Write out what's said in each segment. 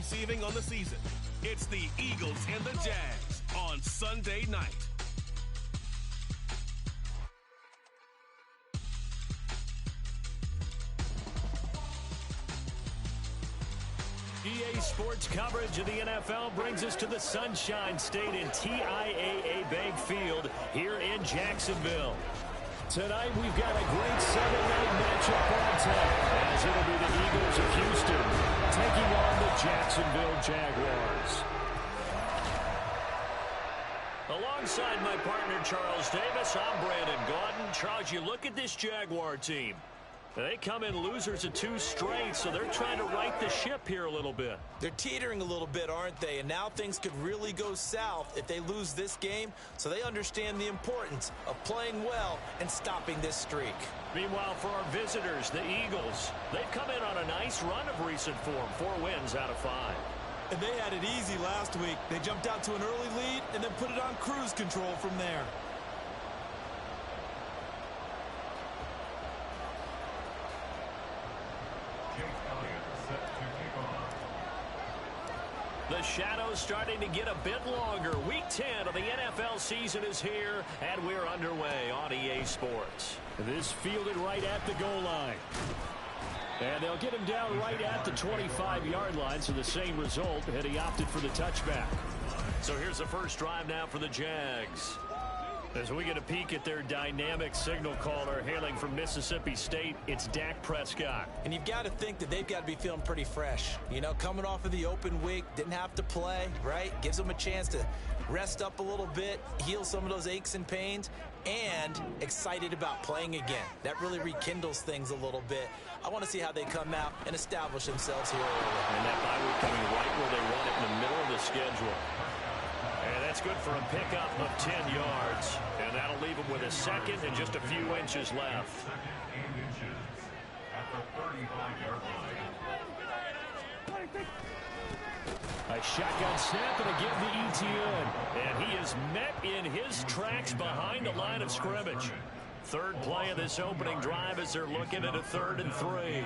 receiving on the season. It's the Eagles and the Jags on Sunday night. EA Sports coverage of the NFL brings us to the Sunshine State in TIAA Bank Field here in Jacksonville. Tonight we've got a great Sunday-night matchup on tap, as it'll be the Eagles of Houston taking on the Jacksonville Jaguars. Alongside my partner Charles Davis, I'm Brandon Gaudin. Charles, you look at this Jaguar team. They come in losers of 2 straight, so they're trying to right the ship here a little bit. They're teetering a little bit, aren't they? And now things could really go south if they lose this game, so they understand the importance of playing well and stopping this streak. Meanwhile, for our visitors, the Eagles, they've come in on a nice run of recent form, 4 wins out of 5. And they had it easy last week. They jumped out to an early lead and then put it on cruise control from there. The shadow's starting to get a bit longer. Week 10 of the NFL season is here, and we're underway on EA Sports. This fielded right at the goal line. And they'll get him down right at the 25-yard line, so the same result, and he opted for the touchback. So here's the first drive now for the Jags. As we get a peek at their dynamic signal caller hailing from Mississippi State, it's Dak Prescott. And you've got to think that they've got to be feeling pretty fresh. You know, coming off of the open week, didn't have to play, right? Gives them a chance to rest up a little bit, heal some of those aches and pains, and excited about playing again. That really rekindles things a little bit. I want to see how they come out and establish themselves here early. And that bye week coming right where they want it in the middle of the schedule. And that's good for a pickup of 10 yards. And that'll leave him with a second and just a few inches left. A shotgun snap and a give to Etienne. And he is met in his tracks behind the line of scrimmage. Third play of this opening drive as they're looking at a 3rd and 3.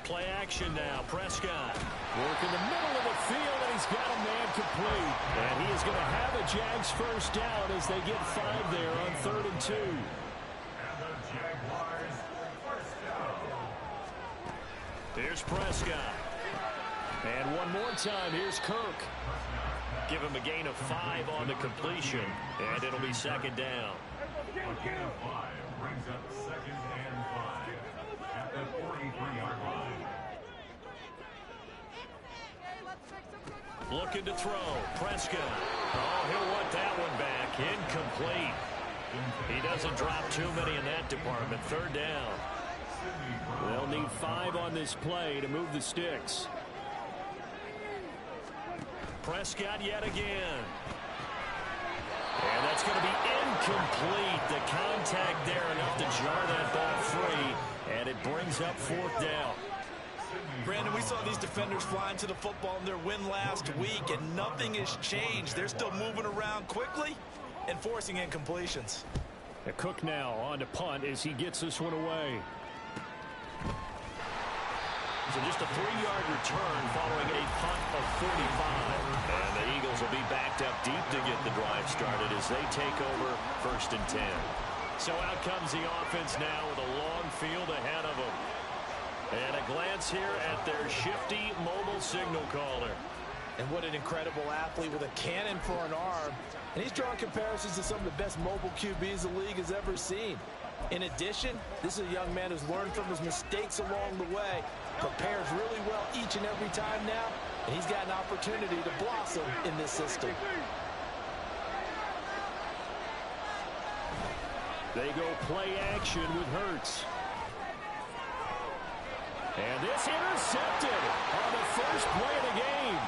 Play action now. Prescott working the middle of the field, and he's got a man complete. And he is going to have a Jags first down as they get 5 there on 3rd and 2. Here's Prescott. And one more time, here's Kirk. Give him a gain of 5 on the completion, and it'll be 2nd down. A gain of 5 brings up 2nd and 5 at the 43-yard line. Looking to throw. Prescott. Oh, he'll want that one back. Incomplete. He doesn't drop too many in that department. 3rd down. They'll need 5 on this play to move the sticks. Prescott yet again. And that's going to be incomplete. The contact there enough to jar that ball free. And it brings up 4th down. Brandon, we saw these defenders flying to the football in their win last week, and nothing has changed. They're still moving around quickly and forcing incompletions. Cook now on to punt as he gets this one away. So just a 3-yard return following a punt of 45. And the Eagles will be backed up deep to get the drive started as they take over 1st and 10. So out comes the offense now with a long field ahead of them. And a glance here at their shifty mobile signal caller. And what an incredible athlete with a cannon for an arm. And he's drawing comparisons to some of the best mobile QBs the league has ever seen. In addition, this is a young man who's learned from his mistakes along the way, prepares really well each and every time now, and he's got an opportunity to blossom in this system. They go play action with Hurts. And this intercepted on the first play of the game.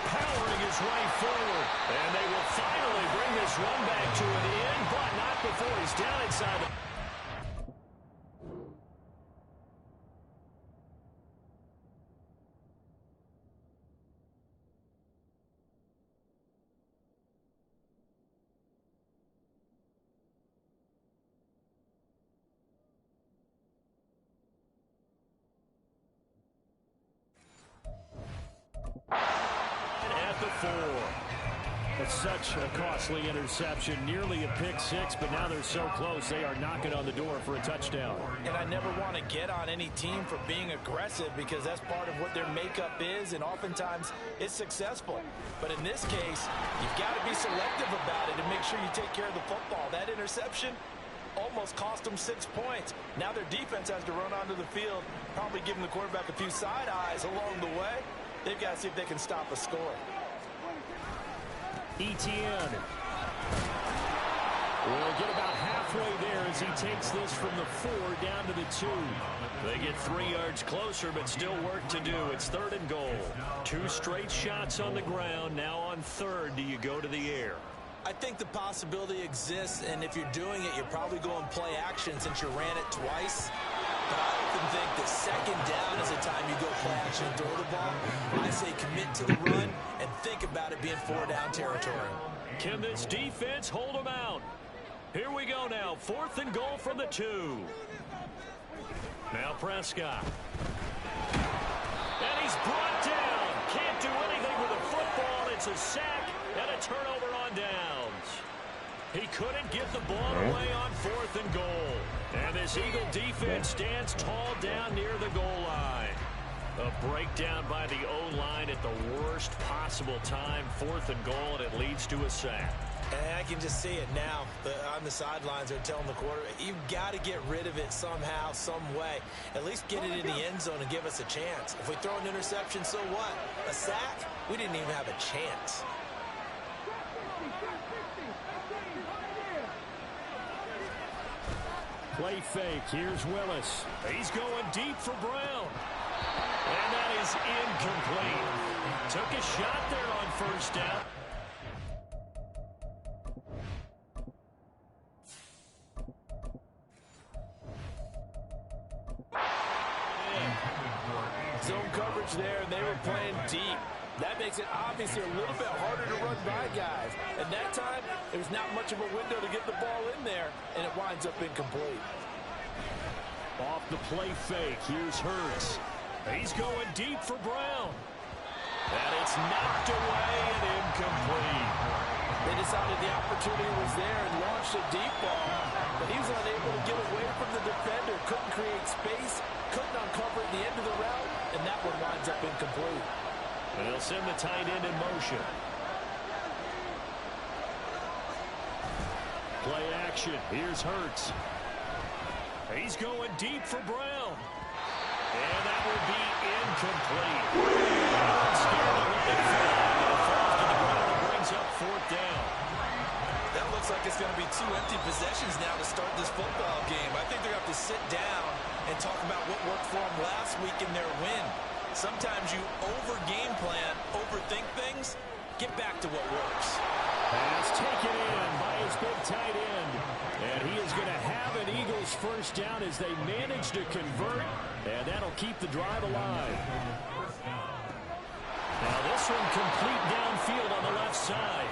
Powering his way forward. And they will finally bring this run back to an end, but not before he's down inside the... at the 4. It's such a costly interception, nearly a pick six, but now they're so close they are knocking on the door for a touchdown. And I never want to get on any team for being aggressive because that's part of what their makeup is, and oftentimes it's successful. But in this case, you've got to be selective about it and make sure you take care of the football. That interception almost cost them 6 points. Now their defense has to run onto the field, probably giving the quarterback a few side eyes along the way. They've got to see if they can stop a score. Etienne will get about halfway there as he takes this from the 4 down to the 2. They get 3 yards closer, but still work to do. It's 3rd and goal. 2 straight shots on the ground. Now on 3rd, do you go to the air? I think the possibility exists, and if you're doing it, you're probably going play action since you ran it twice. But I often think that 2nd down is the time you go play action and throw the ball. I say commit to the run and think about it being 4-down territory. Can this defense hold them out? Here we go now. 4th and goal from the 2. Now Prescott. And he's brought down. Can't do anything with the football. It's a sack and a turnover on downs. He couldn't get the ball away on 4th and goal. And this Eagle defense stands tall down near the goal line. A breakdown by the O-line at the worst possible time. 4th and goal, and it leads to a sack. And I can just see it now. On the sidelines, they're telling the quarterback, you've got to get rid of it somehow, some way. At least get it in the end zone and give us a chance. If we throw an interception, so what? A sack? We didn't even have a chance. Play fake. Here's Willis. He's going deep for Brown. And that is incomplete. Took a shot there on 1st down. Zone coverage there, and they were playing deep. That makes it obviously a little bit harder to run by guys. And that time, there's not much of a window to get the ball in there, and it winds up incomplete. Off the play fake. Here's Hurts. He's going deep for Brown. And it's knocked away and incomplete. They decided the opportunity was there and launched a deep ball, but he was unable to get away from the defender, couldn't create space, couldn't uncover at the end of the route, and that one winds up incomplete. And they'll send the tight end in motion. Play action. Here's Hurts. He's going deep for Brown. And that will be incomplete. Scared to let it fly. It falls to the ground and brings up 4th down. That looks like it's going to be 2 empty possessions now to start this football game. I think they're going to have to sit down and talk about what worked for them last week in their win. Sometimes you over-game plan, overthink things. Get back to what works. Pass taken in by his big tight end. And he is going to have an Eagles 1st down as they manage to convert. And that'll keep the drive alive. Now this one complete downfield on the left side.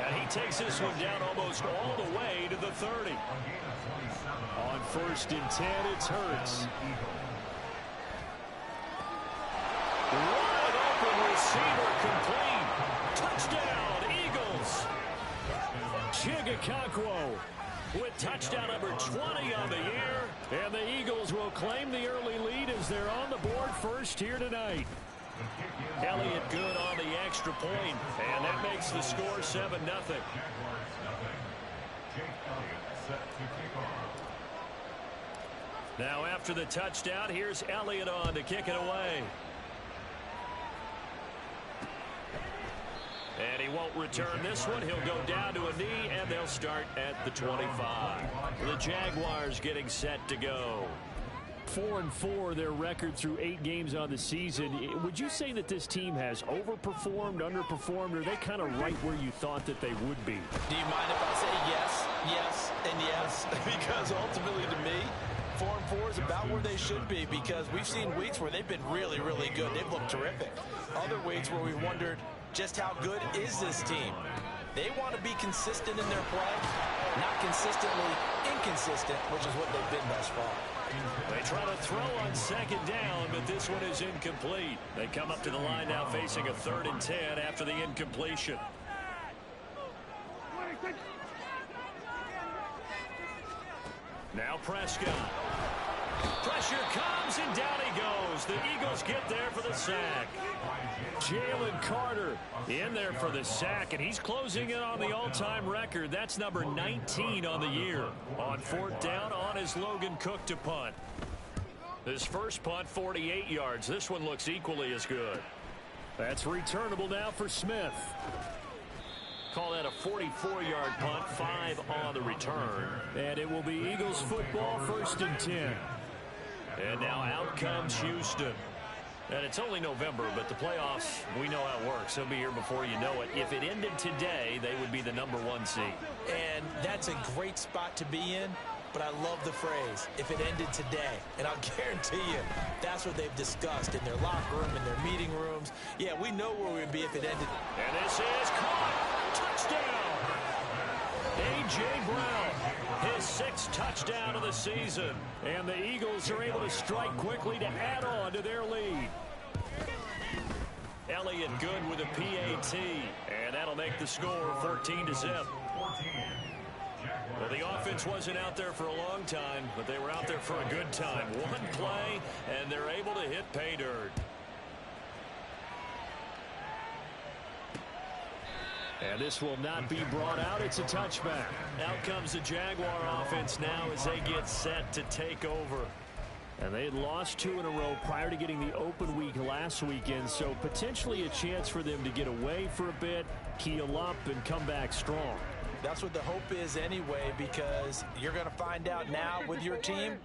And he takes this one down almost all the way to the 30. On 1st and 10, it's Hurts. Wide open receiver complete. Touchdown, Eagles. Chigakonkwo with touchdown number 20 on the year. And the Eagles will claim the early lead as they're on the board first here tonight. Elliott good on the extra point, and that makes the score 7-0. Now after the touchdown, here's Elliott on to kick it away. And he won't return this one. He'll go down to a knee, and they'll start at the 25. The Jaguars getting set to go. 4-4 their record through 8 games on the season. Would you say that this team has overperformed, underperformed, or are they kind of right where you thought that they would be? Do you mind if I say yes, yes, and yes? Because ultimately to me, 4-4 is about where they should be, because we've seen weeks where they've been really, really good. They've looked terrific. Other weeks where we wondered just how good is this team. They want to be consistent in their play, not consistently inconsistent, which is what they've been thus far. They try to throw on second down, but this one is incomplete. They come up to the line now facing a 3rd and 10 after the incompletion. Now Prescott. Pressure comes, and down he goes. The Eagles get there for the sack. Jalen Carter in there for the sack, and he's closing in on the all-time record. That's number 19 on the year. On 4th down, on his Logan Cook to punt. His first punt, 48 yards. This one looks equally as good. That's returnable now for Smith. Call that a 44-yard punt, 5 on the return. And it will be Eagles football, 1st and 10. And now out comes Houston. And it's only November, but the playoffs, we know how it works. They'll be here before you know it. If it ended today, they would be the number 1 seed. And that's a great spot to be in, but I love the phrase, if it ended today. And I'll guarantee you, that's what they've discussed in their locker room, in their meeting rooms. Yeah, we know where we would be if it ended. And this is caught. Touchdown. A.J. Brown, his 6th touchdown of the season. And the Eagles are able to strike quickly to add on to their lead. Elliott good with a PAT. And that'll make the score 14-0. Well, the offense wasn't out there for a long time, but they were out there for a good time. One play, and they're able to hit pay dirt. And this will not be brought out. It's a touchback. Out comes the Jaguar offense now as they get set to take over. And they had lost 2 in a row prior to getting the open week last weekend, so potentially a chance for them to get away for a bit, keel up, and come back strong. That's what the hope is anyway, because you're going to find out now with your team,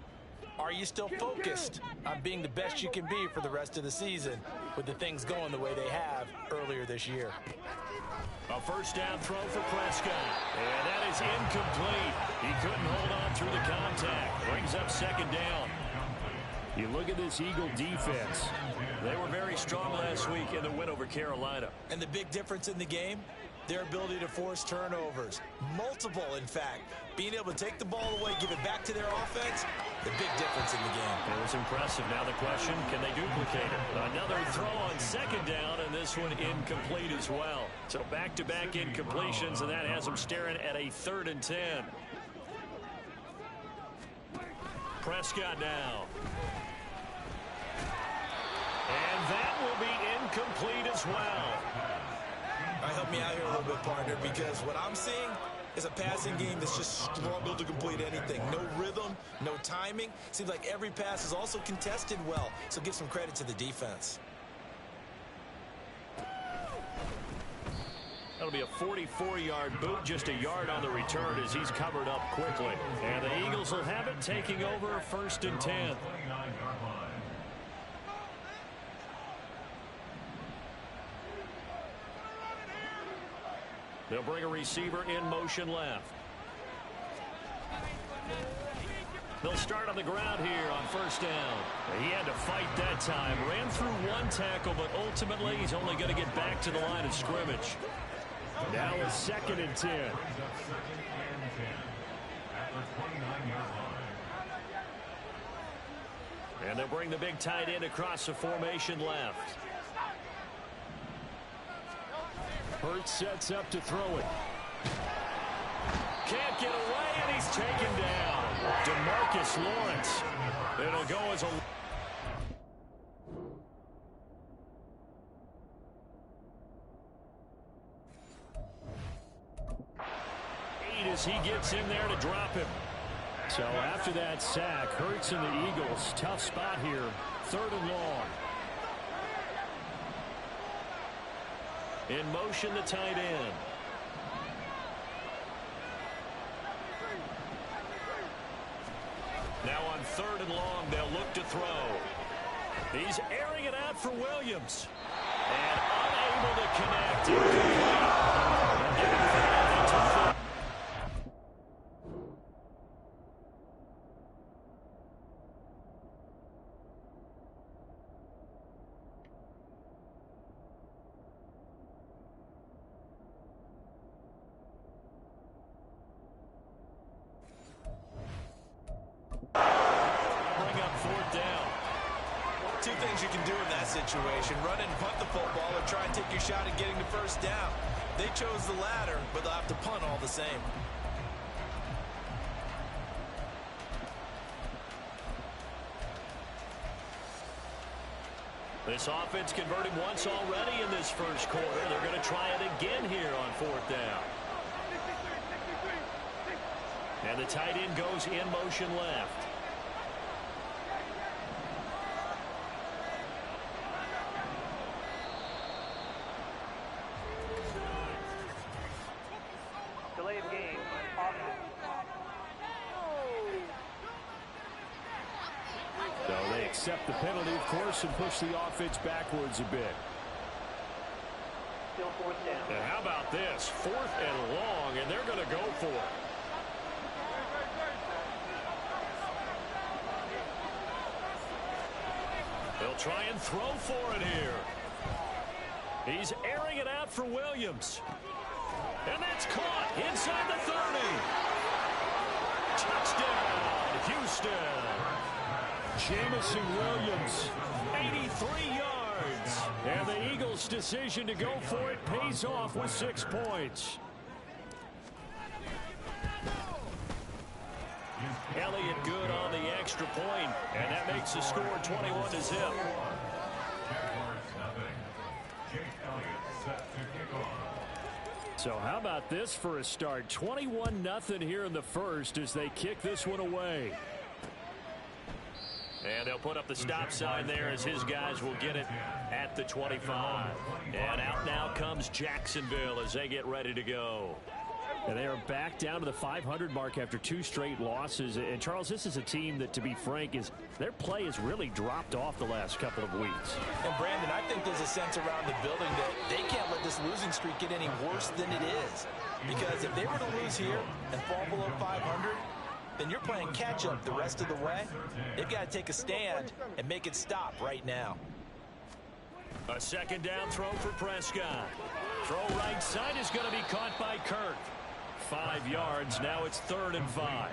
are you still focused on being the best you can be for the rest of the season with the things going the way they have earlier this year? A 1st down throw for Prescott. And that is incomplete. He couldn't hold on through the contact. Brings up 2nd down. You look at this Eagle defense. They were very strong last week in the win over Carolina. And the big difference in the game? Their ability to force turnovers. Multiple, in fact. Being able to take the ball away, give it back to their offense, the big difference in the game. It was impressive. Now the question, can they duplicate it? Another throw on 2nd down, and this one incomplete as well. So back-to-back incompletions, and that has them staring at a 3rd and 10. Prescott now. And that will be incomplete as well. Help me out here a little bit, partner, because what I'm seeing is a passing game that's just struggled to complete anything. No rhythm, no timing. Seems like every pass is also contested well, so give some credit to the defense. That'll be a 44-yard boot, just a yard on the return as he's covered up quickly. And the Eagles will have it, taking over 1st and 10. They'll bring a receiver in motion left. They'll start on the ground here on 1st down. He had to fight that time. Ran through 1 tackle, but ultimately he's only going to get back to the line of scrimmage. Now a 2nd and 10. And they'll bring the big tight end across the formation left. Hurts sets up to throw it. Can't get away, and he's taken down. DeMarcus Lawrence. It'll go as a... as he gets in there to drop him. So after that sack, Hurts and the Eagles, tough spot here. 3rd and long. In motion, the tight end. Now on 3rd and long, they'll look to throw. He's airing it out for Williams. And unable to connect. things you can do in that situation. Run and punt the football or try and take your shot at getting the first down. They chose the latter, but they'll have to punt all the same. This offense converted once already in this first quarter. They're going to try it again here on fourth down. And the tight end goes in motion left. Delay of game, offense. So they accept the penalty, of course, and push the offense backwards a bit. Still fourth down. And how about this? 4th and long, and they're going to go for it. They'll try and throw for it here. He's airing it out for Williams. And that's caught inside the 30. Touchdown, Houston. Jamison Williams, 83 yards. And the Eagles' decision to go for it pays off with 6 points. Elliott good on the extra point, and that makes the score 21-0. So how about this for a start? 21-0 here in the first as they kick this one away. And they'll put up the stop sign there as his guys will get it at the 25. And out now comes Jacksonville as they get ready to go. And they are back down to the 500 mark after 2 straight losses. And, Charles, this is a team that, to be frank, their play has really dropped off the last couple of weeks. And, Brandon, I think there's a sense around the building that they can't let this losing streak get any worse than it is. Because if they were to lose here and fall below 500, then you're playing catch-up the rest of the way. They've got to take a stand and make it stop right now. A second down throw for Prescott. Throw right side is going to be caught by Kirk. 5 yards. Now it's 3rd and 5.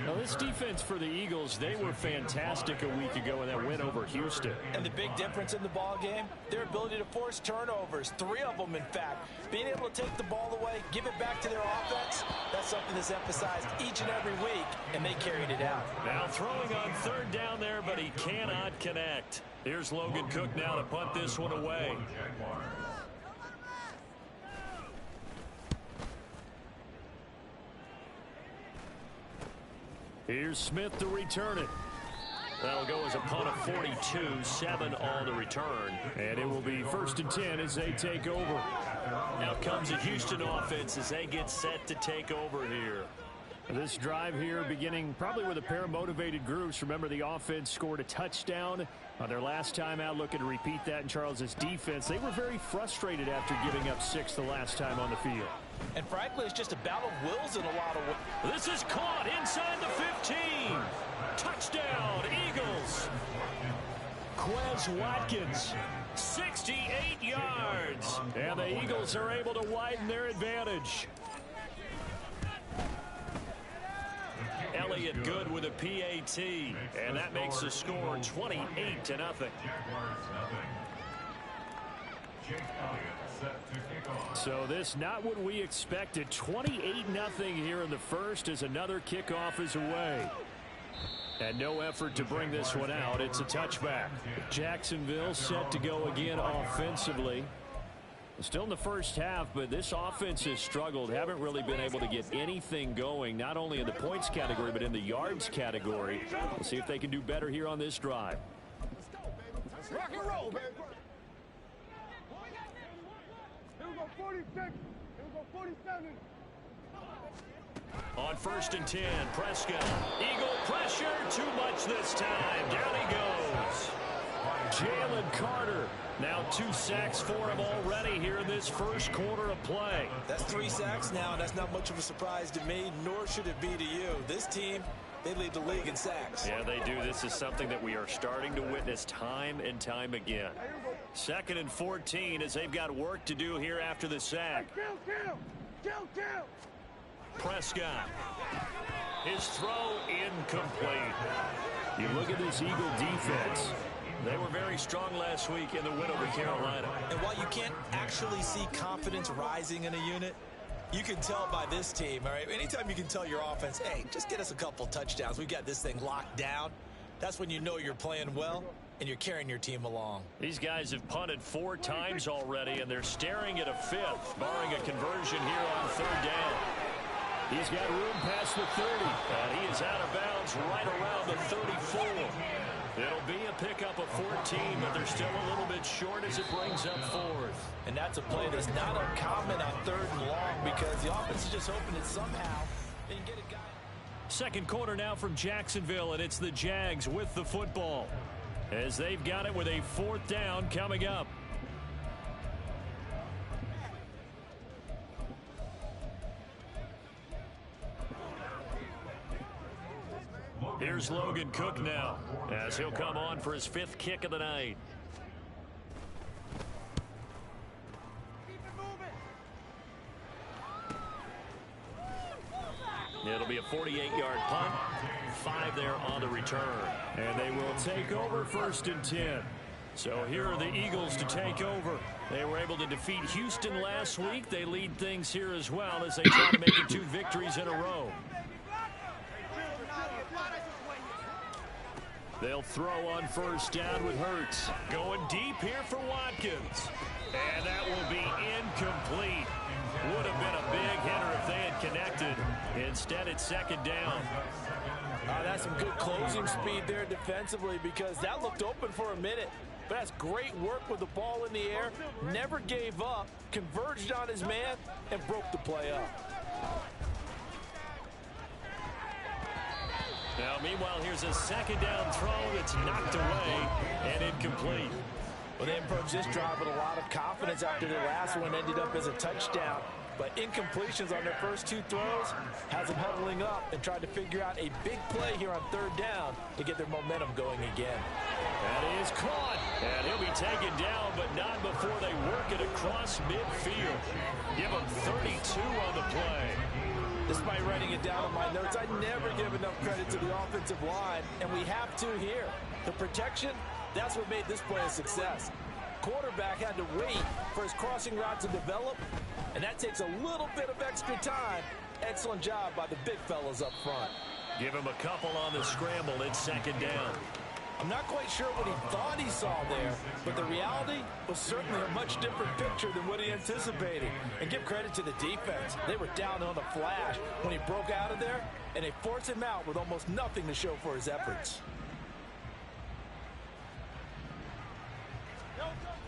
Now, this defense for the Eagles, they were fantastic a week ago in that win over Houston. And the big difference in the ball game, their ability to force turnovers, 3 of them, in fact. Being able to take the ball away, give it back to their offense, that's something that's emphasized each and every week, and they carried it out. Now throwing on 3rd down there, but he cannot connect. Here's Logan Cook now to punt this one away. Here's Smith to return it. That'll go as a punt of 42, 7 on the return. And it will be 1st and 10 as they take over. Now comes the Houston offense as they get set to take over here. This drive here beginning probably with a pair of motivated groups. Remember, the offense scored a touchdown on their last time out, looking to repeat that in Charles's defense. They were very frustrated after giving up 6 the last time on the field. And frankly, it's just a battle of wills in a lot of ways. This is caught inside the 15. Touchdown, Eagles. Quez Watkins, 68 yards. and the Eagles are able to widen their advantage. Elliott good with a PAT, and that makes the score 28-0. So this not what we expected. 28-0 here in the first as another kickoff is away. And no effort to bring this one out. It's a touchback. Jacksonville set to go again offensively. Still in the first half, but this offense has struggled. Haven't really been able to get anything going, not only in the points category, but in the yards category. We'll see if they can do better here on this drive. Let's rock and roll, baby. Here we go, 46. Here we go, 47. On 1st and 10, Prescott. Eagle pressure, too much this time. Down he goes. Jalen Carter. Now 2 sacks for him already here in this first quarter of play. That's 3 sacks now, and that's not much of a surprise to me, nor should it be to you. This team, they lead the league in sacks. Yeah, they do. This is something that we are starting to witness time and time again. 2nd and 14 as they've got work to do here after the sack. Kill. Prescott. His throw incomplete. You look at this Eagle defense. They were very strong last week in the win over Carolina. And while you can't actually see confidence rising in a unit, you can tell by this team, all right? Anytime you can tell your offense, hey, just get us a couple touchdowns. We've got this thing locked down. That's when you know you're playing well and you're carrying your team along. These guys have punted 4 times already, and they're staring at a 5th, barring a conversion here on 3rd down. He's got room past the 30, and he is out of bounds right around the 34. It'll be a pickup of 14, but they're still a little bit short as it brings up 4th. And that's a play that's not uncommon on 3rd and long because the offense is just hoping that somehow they can get a guy. Second quarter now from Jacksonville, and it's the Jags with the football as they've got it with a 4th down coming up. Here's Logan Cook now as he'll come on for his 5th kick of the night. It'll be a 48-yard punt, 5 there on the return. And they will take over 1st and 10. So here are the Eagles to take over. They were able to defeat Houston last week. They lead things here as well as they try to make it 2 victories in a row. They'll throw on 1st down with Hurts. Going deep here for Watkins. And that will be incomplete. Would have been a big hitter if they had connected. Instead, it's 2nd down. That's some good closing speed there defensively because that looked open for a minute. But that's great work with the ball in the air. Never gave up, converged on his man, and broke the play up. Now, meanwhile, here's a 2nd down throw that's knocked away and incomplete. Well, they approached this drive with a lot of confidence after their last one ended up as a touchdown. But incompletions on their first 2 throws has them huddling up and trying to figure out a big play here on 3rd down to get their momentum going again. That is caught. And he'll be taken down, but not before they work it across midfield. Give him 32 on the play. Despite writing it down on my notes, I never give enough credit to the offensive line, and we have to here. The protection, that's what made this play a success. Quarterback had to wait for his crossing route to develop, and that takes a little bit of extra time. Excellent job by the big fellas up front. Give him a couple on the scramble. It's 2nd down. I'm not quite sure what he thought he saw there, but the reality was certainly a much different picture than what he anticipated. And give credit to the defense. They were down on a flash when he broke out of there, and they forced him out with almost nothing to show for his efforts.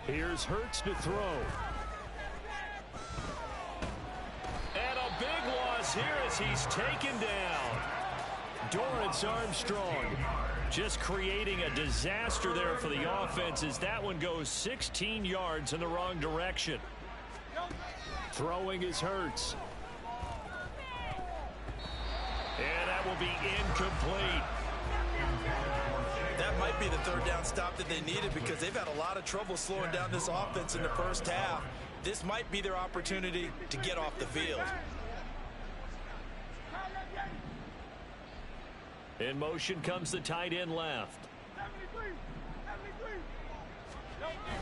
Here's Hurts to throw. And a big loss here as he's taken down. Dorrance Armstrong just creating a disaster there for the offense as that one goes 16 yards in the wrong direction. Throwing is Hurts. And that will be incomplete. That might be the 3rd down stop that they needed because they've had a lot of trouble slowing down this offense in the first half. This might be their opportunity to get off the field. In motion comes the tight end left.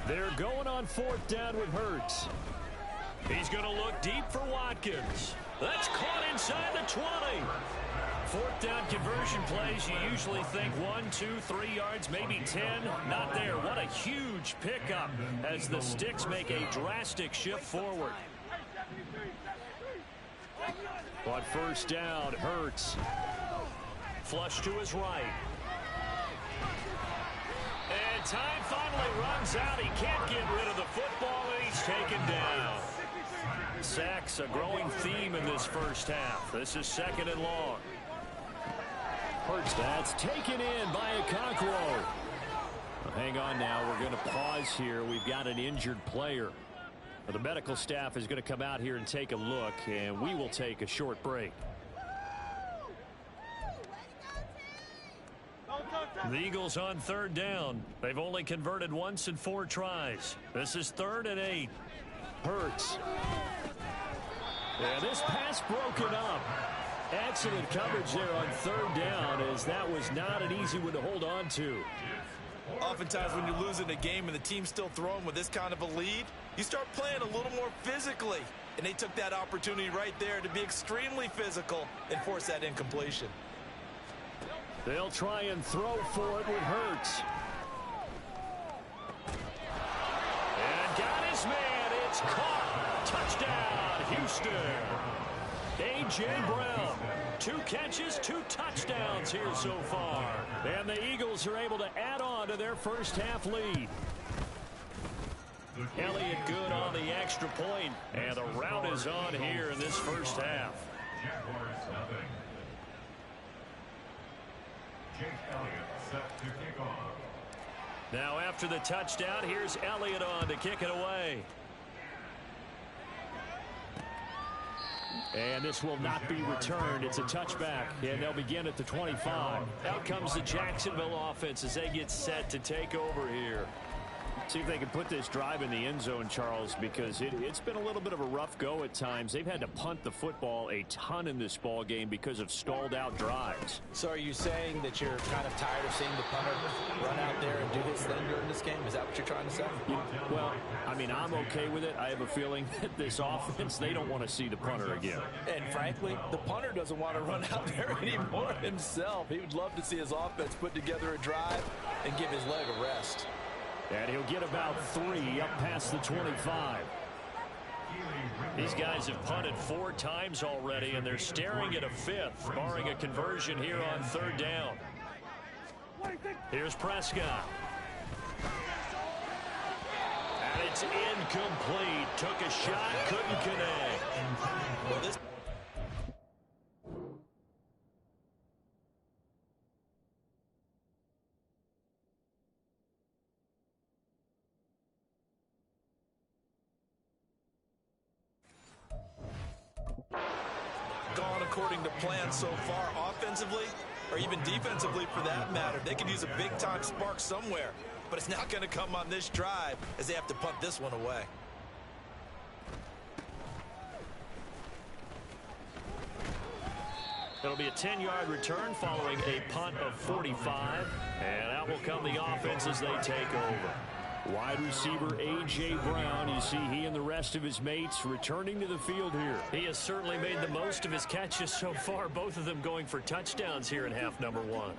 They're going on 4th down with Hurts. He's going to look deep for Watkins. That's caught inside the 20. 4th down conversion plays, you usually think 1, 2, 3 yards, maybe 10. Not there. What a huge pickup as the Sticks make a drastic shift forward. On 1st down, Hurts. Flush to his right. And time finally runs out. He can't get rid of the football, and he's taken down. Sacks, a growing theme in this first half. This is 2nd and long. Hurts, that's taken in by Okonkwo. Well, hang on now. We're going to pause here. We've got an injured player. The medical staff is going to come out here and take a look, and we will take a short break. The Eagles on 3rd down. They've only converted once in 4 tries. This is 3rd and 8. Hurts. And this pass broken up. Excellent coverage there on 3rd down as that was not an easy one to hold on to. Oftentimes when you're losing a game and the team's still throwing with this kind of a lead, you start playing a little more physically. And they took that opportunity right there to be extremely physical and force that incompletion. They'll try and throw for it with Hurts. And got his man. It's caught. Touchdown, Houston. A.J. Brown, 2 catches, 2 touchdowns here so far. And the Eagles are able to add on to their first half lead. Elliott good on the extra point, and the rout is on here in this first half. Jaguars nothing. Jake Elliott set to kick off. Now after the touchdown, here's Elliott on to kick it away. And this will not be returned. It's a touchback, and they'll begin at the 25. Out comes the Jacksonville offense as they get set to take over here. See if they can put this drive in the end zone, Charles, because it's been a little bit of a rough go at times. They've had to punt the football a ton in this ball game because of stalled out drives. So are you saying that you're kind of tired of seeing the punter run out there and do his thing during this game? Is that what you're trying to say? Well, I mean, I'm okay with it. I have a feeling that this offense, they don't want to see the punter again. And frankly, the punter doesn't want to run out there anymore himself. He would love to see his offense put together a drive and give his leg a rest. And he'll get about 3 up past the 25. These guys have punted 4 times already, and they're staring at a 5th, barring a conversion here on 3rd down. Here's Prescott. And it's incomplete. Took a shot, couldn't connect. Well, this Gone according to plan so far offensively, or even defensively for that matter. They could use a big-time spark somewhere, but it's not going to come on this drive as they have to punt this one away. It'll be a 10-yard return following a punt of 45, and out will come the offense as they take over. Wide receiver A.J. Brown, you see he and the rest of his mates returning to the field here. He has certainly made the most of his catches so far, both of them going for touchdowns here in half number 1.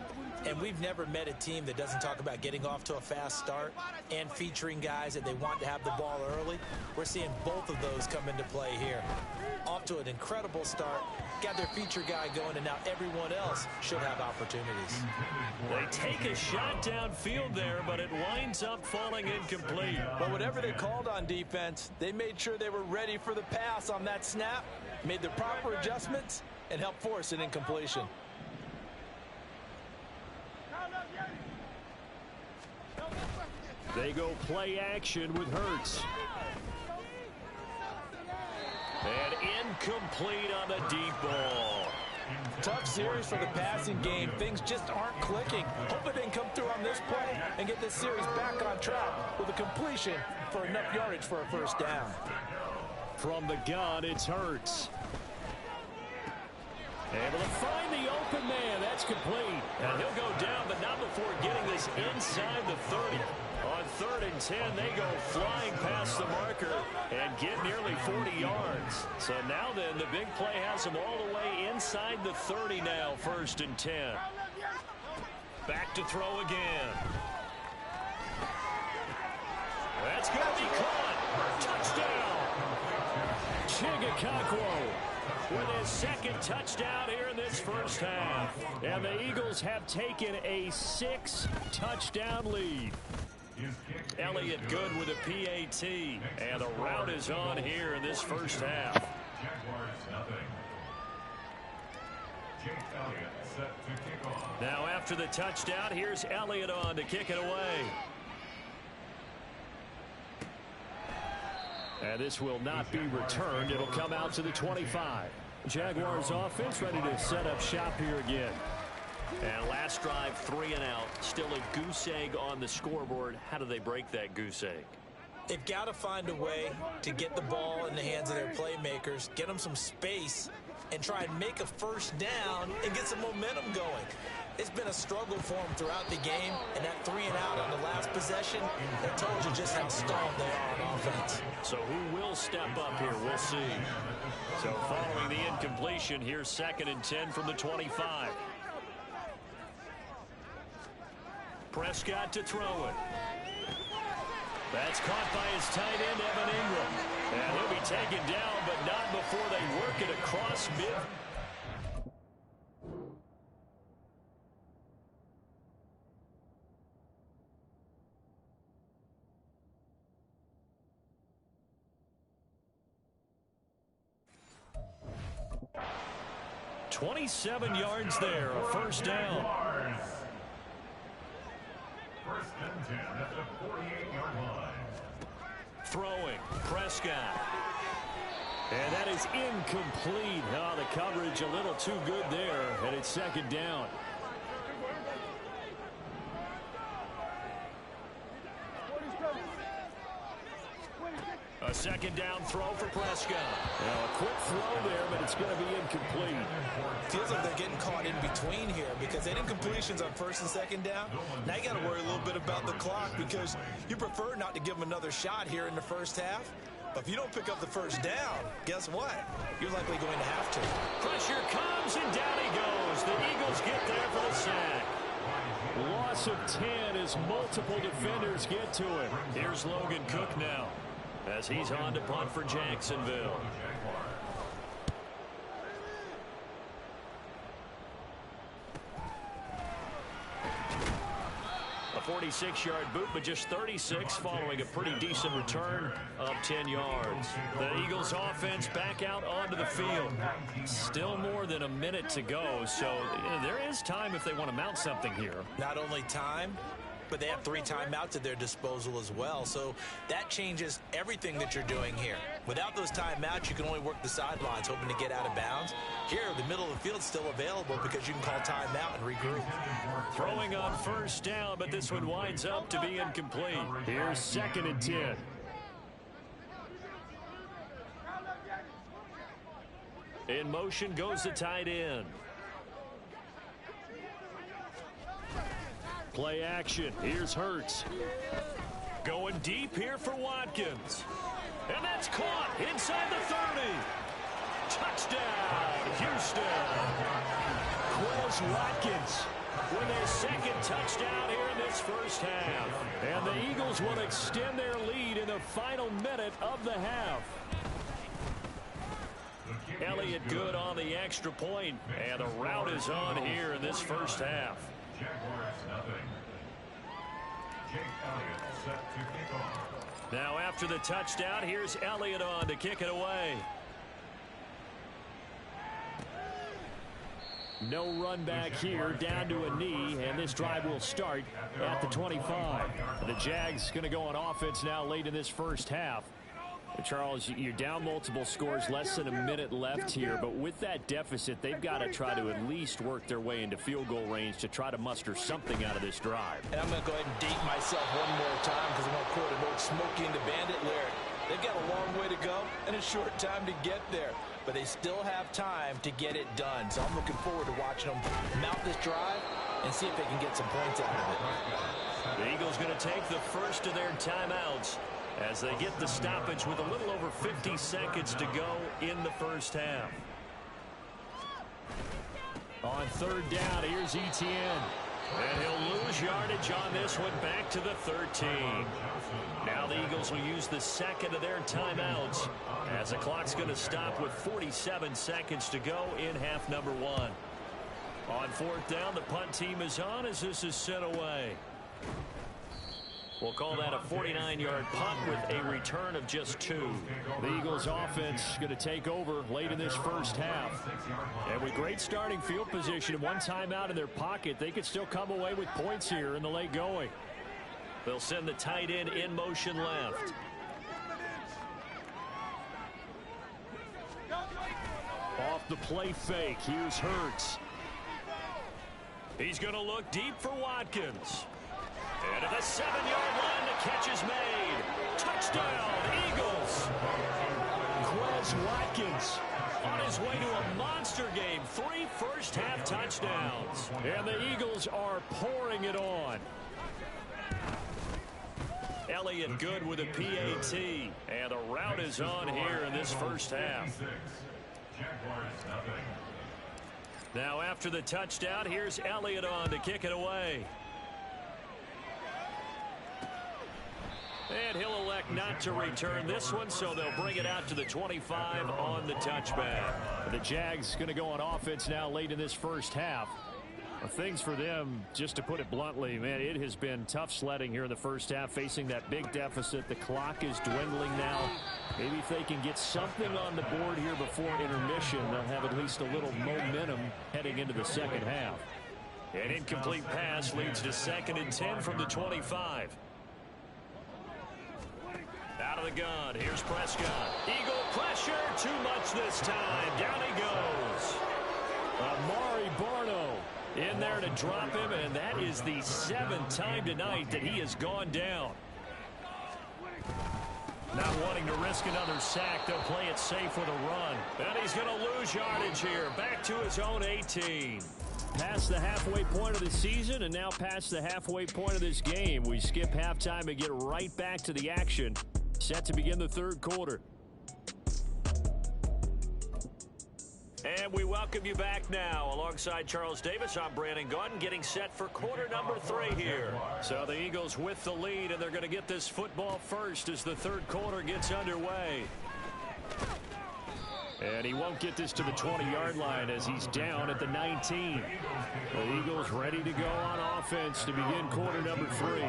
And we've never met a team that doesn't talk about getting off to a fast start and featuring guys that they want to have the ball early. We're seeing both of those come into play here. Off to an incredible start, got their feature guy going, and now everyone else should have opportunities. They take a shot downfield there, but it winds up falling incomplete. But whatever they called on defense, they made sure they were ready for the pass on that snap, made the proper adjustments, and helped force an incompletion. They go play action with Hurts. And incomplete on the deep ball. Tough series for the passing game. Things just aren't clicking. Hope they can come through on this play and get this series back on track with a completion for enough yardage for a first down. From the gun, it's Hurts. Able to find the open man. That's complete. And he'll go down, but not before getting this inside the 30. On 3rd and 10, they go flying past the marker and get nearly 40 yards. So now then, the big play has them all the way inside the 30 now, 1st and 10. Back to throw again. That's going to be caught. Touchdown. Chigakakwo with his 2nd touchdown here in this first half. And the Eagles have taken a 6-touchdown lead. Elliott good with a PAT, and the rout is on here in this first half. Jaguars nothing. Jake Elliott set to kick off. Now after the touchdown, here's Elliott on to kick it away. And this will not be returned. It'll come out to the 25. Jaguars offense ready to set up shop here again. And last drive, 3 and out. Still a goose egg on the scoreboard. How do they break that goose egg? They've got to find a way to get the ball in the hands of their playmakers, get them some space, and try and make a first down and get some momentum going. It's been a struggle for them throughout the game, and that 3-and-out on the last possession, that told you just how stalled they are on offense. So who will step up here? We'll see. So following the incompletion, here's 2nd and 10 from the 25. Prescott to throw it. That's caught by his tight end, Evan Ingram. And he'll be taken down, but not before they work it across mid. .27 yards there, a first down. First and 10 at the 48-yard line. Throwing, Prescott. And that is incomplete. Oh, the coverage a little too good there, and it's 2nd down. A 2nd down throw for Prescott. Now a quick throw there, but it's going to be incomplete. Feels like they're getting caught in between here because they had incompletions on 1st and 2nd down. Now you got to worry a little bit about the clock because you prefer not to give them another shot here in the first half. But if you don't pick up the first down, guess what? You're likely going to have to. Pressure comes, and down he goes. The Eagles get there for the sack. Loss of 10 as multiple defenders get to it. Here's Logan Cook now as he's on to punt for Jacksonville. A 46-yard boot, but just 36 following a pretty decent return of 10 yards. The Eagles offense back out onto the field. Still more than a minute to go, so there is time if they want to mount something here. Not only time, but they have 3 timeouts at their disposal as well. So that changes everything that you're doing here. Without those timeouts, you can only work the sidelines, hoping to get out of bounds. Here, the middle of the field's still available because you can call timeout and regroup. Throwing on first down, but this one winds up to be incomplete. Here's 2nd and 10. In motion goes the tight end. Play action. Here's Hurts. Going deep here for Watkins. And that's caught inside the 30. Touchdown, Houston. Quez Watkins with his 2nd touchdown here in this first half. And the Eagles will extend their lead in the final minute of the half. Elliott good on the extra point, and the route is on here in this first half. Now after the touchdown, here's Elliott on to kick it away. No run back here, down to a knee, and this drive will start at the 25. The Jags going to go on offense now late in this first half. Charles, you're down multiple scores, less than a minute left here, but with that deficit, they've got to try to at least work their way into field goal range to try to muster something out of this drive. And I'm going to go ahead and date myself one more time because I'm going to quote an old Smokey and the Bandit lyric. They've got a long way to go and a short time to get there, but they still have time to get it done. So I'm looking forward to watching them mount this drive and see if they can get some points out of it. The Eagles going to take the first of their timeouts as they get the stoppage with a little over 50 seconds to go in the first half. On 3rd down, here's Etienne. And he'll lose yardage on this one back to the 13. Now the Eagles will use the 2nd of their timeouts as the clock's going to stop with 47 seconds to go in half number 1. On 4th down, the punt team is on as this is sent away. We'll call that a 49-yard punt with a return of just 2. The Eagles offense going to take over late in this first half. And with great starting field position and one timeout in their pocket, they could still come away with points here in the late going. They'll send the tight end in motion left. Off the play fake, here's Hurts. He's going to look deep for Watkins. And at the 7-yard line, the catch is made. Touchdown, Eagles. Quez Watkins on his way to a monster game. 3 first-half touchdowns. And the Eagles are pouring it on. Elliott good with a PAT. And a rout is on here in this first half. Now after the touchdown, here's Elliott on to kick it away. And he'll elect not to return this one, so they'll bring it out to the 25 on the touchback. The Jags going to go on offense now late in this first half. Things for them, just to put it bluntly, man, it has been tough sledding here in the first half, facing that big deficit. The clock is dwindling now. Maybe if they can get something on the board here before intermission, they'll have at least a little momentum heading into the second half. An incomplete pass leads to 2nd and 10 from the 25. Out of the gun, here's Prescott. Eagle pressure, too much this time. Down he goes. Amari Barno in there to drop him, and that is the 7th time tonight that he has gone down. Not wanting to risk another sack, they'll play it safe with a run. And he's going to lose yardage here. Back to his own 18. Past the halfway point of the season and now past the halfway point of this game. We skip halftime and get right back to the action. Set to begin the third quarter. And we welcome you back now. Alongside Charles Davis, I'm Brandon Gaudin, getting set for quarter number 3 here. So the Eagles with the lead, and they're going to get this football first as the third quarter gets underway. And he won't get this to the 20-yard line as he's down at the 19. The Eagles ready to go on offense to begin quarter number 3.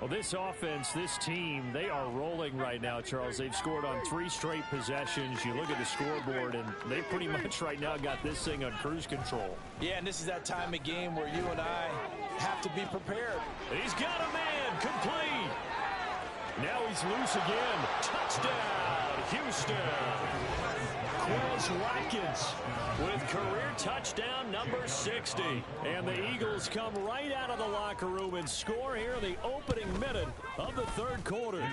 Well, this offense, this team, they are rolling right now, Charles. They've scored on 3 straight possessions. You look at the scoreboard, and they pretty much right now got this thing on cruise control. Yeah, and this is that time of game where you and I have to be prepared. He's got a man, complete. Now he's loose again. Touchdown, Houston. Quez Watkins with career touchdown number 60. And the Eagles come right out of the locker room and score here in the opening minute of the third quarter.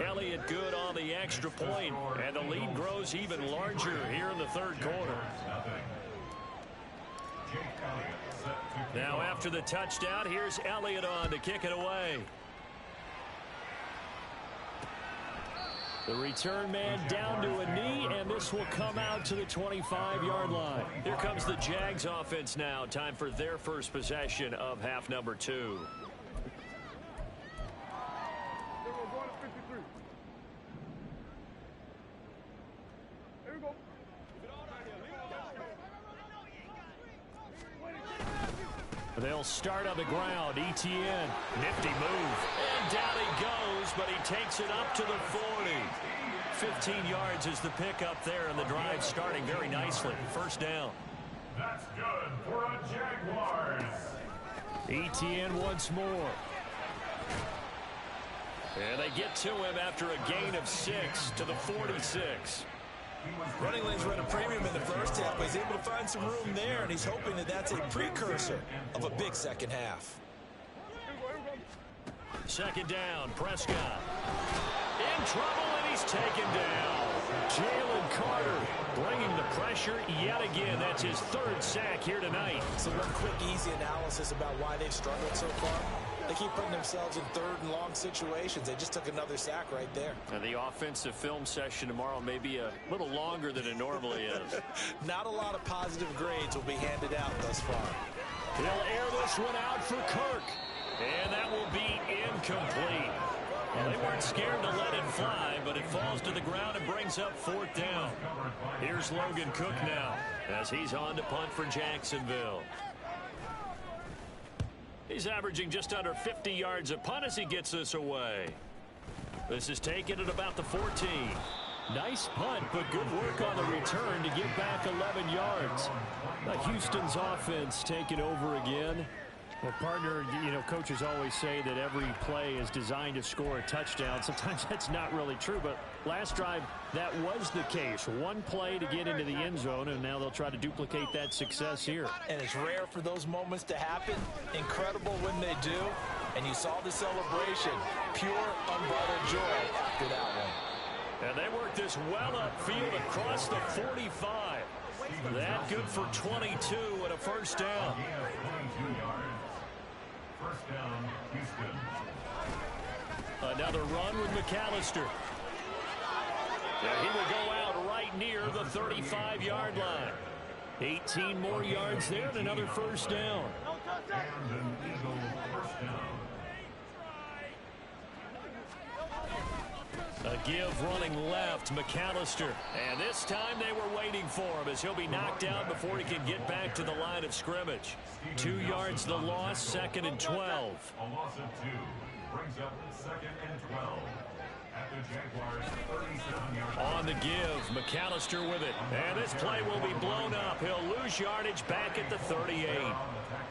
Elliott good on the extra point, and the lead grows even larger here in the third quarter. Now after the touchdown, here's Elliott on to kick it away. The return man down to a knee, and this will come out to the 25-yard line. Here comes the Jags offense now. Time for their first possession of half number 2. They'll start on the ground. Etienne. Nifty move. And down he goes, but he takes it up to the 40. 15 yards is the pickup there, and the drive starting very nicely. First down. That's good for a Jaguars. Etienne once more. And they get to him after a gain of 6 to the 46. Running lanes were at a premium in the first half, but he's able to find some room there, and he's hoping that that's a precursor of a big second half. Second down, Prescott. In trouble, and he's taken down. Jalen Carter bringing the pressure yet again. That's his 3rd sack here tonight. So one quick, easy analysis about why they've struggled so far. They keep putting themselves in 3rd and long situations. They just took another sack right there. And the offensive film session tomorrow may be a little longer than it normally is. Not a lot of positive grades will be handed out thus far. He'll air this one out for Kirk. And that will be incomplete. Well, they weren't scared to let it fly, but it falls to the ground and brings up 4th down. Here's Logan Cook now as he's on to punt for Jacksonville. He's averaging just under 50 yards a punt as he gets this away. This is taken at about the 14. Nice punt, but good work on the return to get back 11 yards. Houston's offense taking over again. Well, partner, you know, coaches always say that every play is designed to score a touchdown. Sometimes that's not really true, but last drive, that was the case. One play to get into the end zone, and now they'll try to duplicate that success here. And it's rare for those moments to happen. Incredible when they do. And you saw the celebration. Pure, unbridled joy after that one. And they work this well upfield across the 45. That good for 22 and a first down. 22 yards. First down, Houston. Another run with McAllister. Yeah, he will go out right near the 35-yard line. 18 more yards there and another first down. And an Eagle first down. A give running left, McAllister. And this time they were waiting for him as he'll be knocked out before he can get back to the line of scrimmage. 2 yards the loss, second and 12. A loss of 2 brings up second and 12. At the Jaguars' 37-yard line. On the give, McAllister with it. And this play will be blown up. He'll lose yardage back at the 38.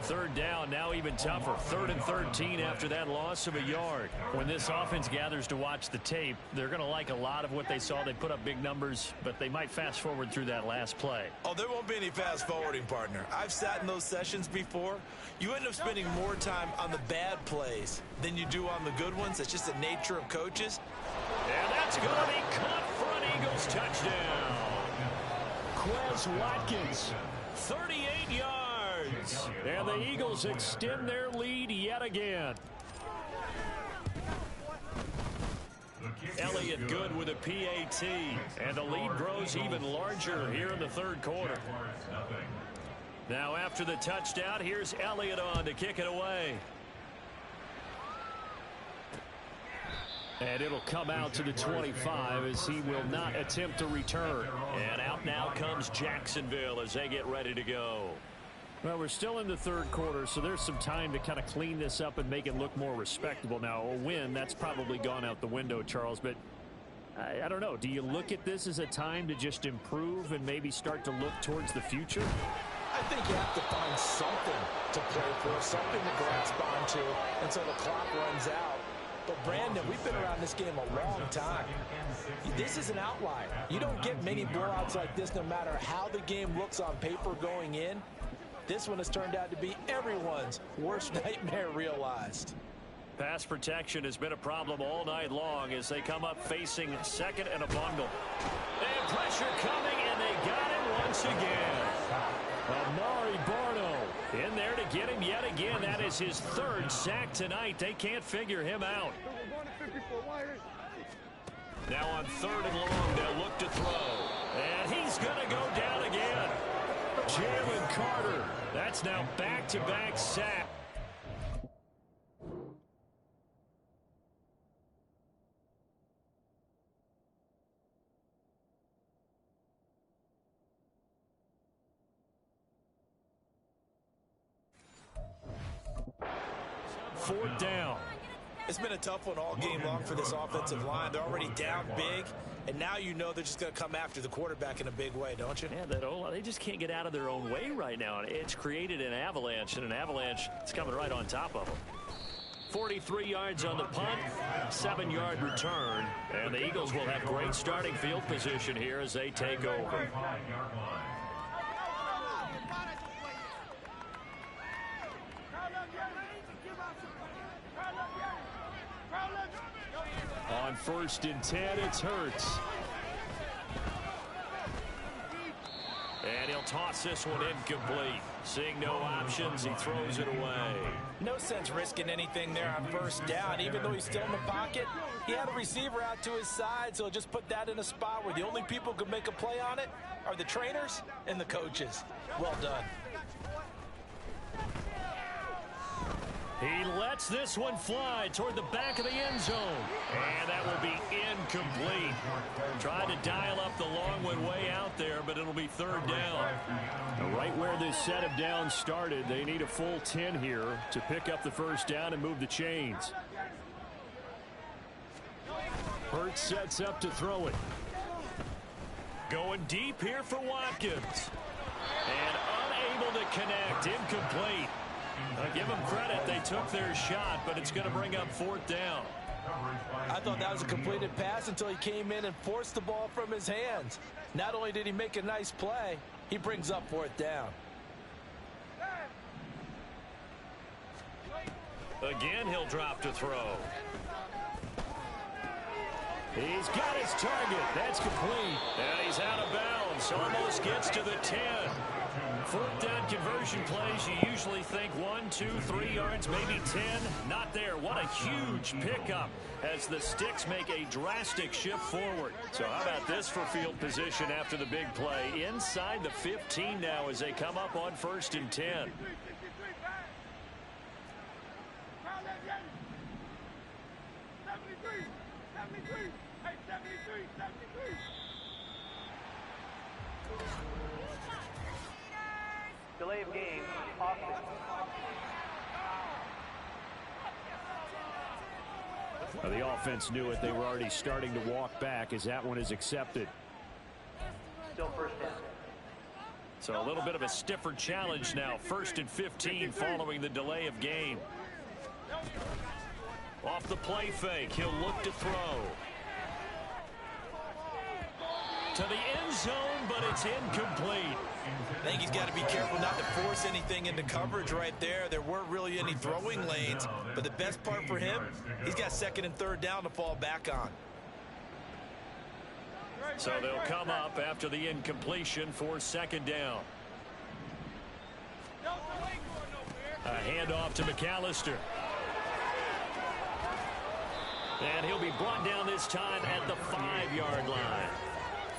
Third down, now even tougher. 3rd and 13 after that loss of a yard. When this offense gathers to watch the tape, they're going to like a lot of what they saw. They put up big numbers, but they might fast forward through that last play. Oh, there won't be any fast forwarding, partner. I've sat in those sessions before. You end up spending more time on the bad plays than you do on the good ones. It's just the nature of coaches. And that's going to be caught for an Eagles touchdown. Quez Watkins, 38 yards. And the Eagles extend their lead yet again. Elliott good with a PAT. And the lead grows even larger here in the third quarter. Now after the touchdown, here's Elliott on to kick it away. And it'll come out to the 25 as he will not attempt to return. And out now comes Jacksonville as they get ready to go. Well, we're still in the third quarter, so there's some time to kind of clean this up and make it look more respectable. Now, a win, that's probably gone out the window, Charles, but I don't know. Do you look at this as a time to just improve and maybe start to look towards the future? I think you have to find something to play for, something to grasp onto until the clock runs out. But, Brandon, we've been around this game a long time. This is an outlier. You don't get many blowouts like this no matter how the game looks on paper going in. This one has turned out to be everyone's worst nightmare realized. Pass protection has been a problem all night long as they come up facing second and a bundle. And pressure coming, and they got him once again. Amari Barno in there to get him yet again. That is his third sack tonight. They can't figure him out. Now on 3rd and long, they'll look to throw. And he's going to go down again. Jalen Carter. That's now back-to-back sack. Fourth down. It's been a tough one all game long for this offensive line. They're already down big, and now you know they're just going to come after the quarterback in a big way, don't you? Yeah, they just can't get out of their own way right now. It's created an avalanche, and an avalanche is coming right on top of them. 43 yards on the punt, 7-yard return, and the Eagles will have great starting field position here as they take over. On 1st and 10, it's Hurts. And he'll toss this one incomplete. Seeing no options, he throws it away. No sense risking anything there on 1st down. Even though he's still in the pocket, he had a receiver out to his side, so just put that in a spot where the only people who could make a play on it are the trainers and the coaches. Well done. He lets this one fly toward the back of the end zone. And that will be incomplete. Tried to dial up the long one way out there, but it'll be 3rd down. Now, right where this set of downs started, they need a full 10 here to pick up the 1st down and move the chains. Hurts sets up to throw it. Going deep here for Watkins. And unable to connect. Incomplete. Give them credit. They took their shot, but it's going to bring up 4th down. I thought that was a completed pass until he came in and forced the ball from his hands. Not only did he make a nice play, he brings up 4th down. Again, he'll drop to throw. He's got his target. That's complete. And he's out of bounds. Almost gets to the 10. Fourth down conversion plays, you usually think 1, 2, 3 yards, maybe 10. Not there. What a huge pickup as the Sticks make a drastic shift forward. So how about this for field position after the big play? Inside the 15 now as they come up on 1st and 10. Delay of game, offense. Well, the offense knew it. They were already starting to walk back as that one is accepted. Still first down. So a little bit of a stiffer challenge now. 1st and 15 following the delay of game. Off the play fake, he'll look to throw. To the end zone, but it's incomplete. I think he's got to be careful not to force anything into coverage right there. There weren't really any throwing lanes, but the best part for him, he's got 2nd and 3rd down to fall back on. So they'll come up after the incompletion for 2nd down. A handoff to McAllister. And he'll be brought down this time at the 5-yard line.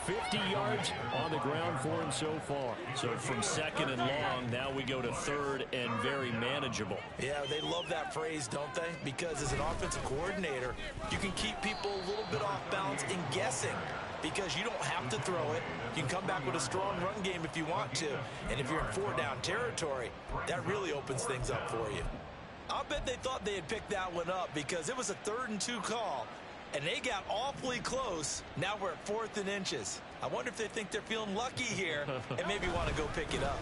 50 yards on the ground for him so far. So from 2nd and long, now we go to 3rd and very manageable. Yeah, they love that phrase, don't they? Because as an offensive coordinator, you can keep people a little bit off balance in guessing because you don't have to throw it. You can come back with a strong run game if you want to. And if you're in 4-down territory, that really opens things up for you. I'll bet they thought they had picked that one up because it was a 3rd and 2 call. And they got awfully close. Now we're at 4th and inches. I wonder if they think they're feeling lucky here and maybe want to go pick it up.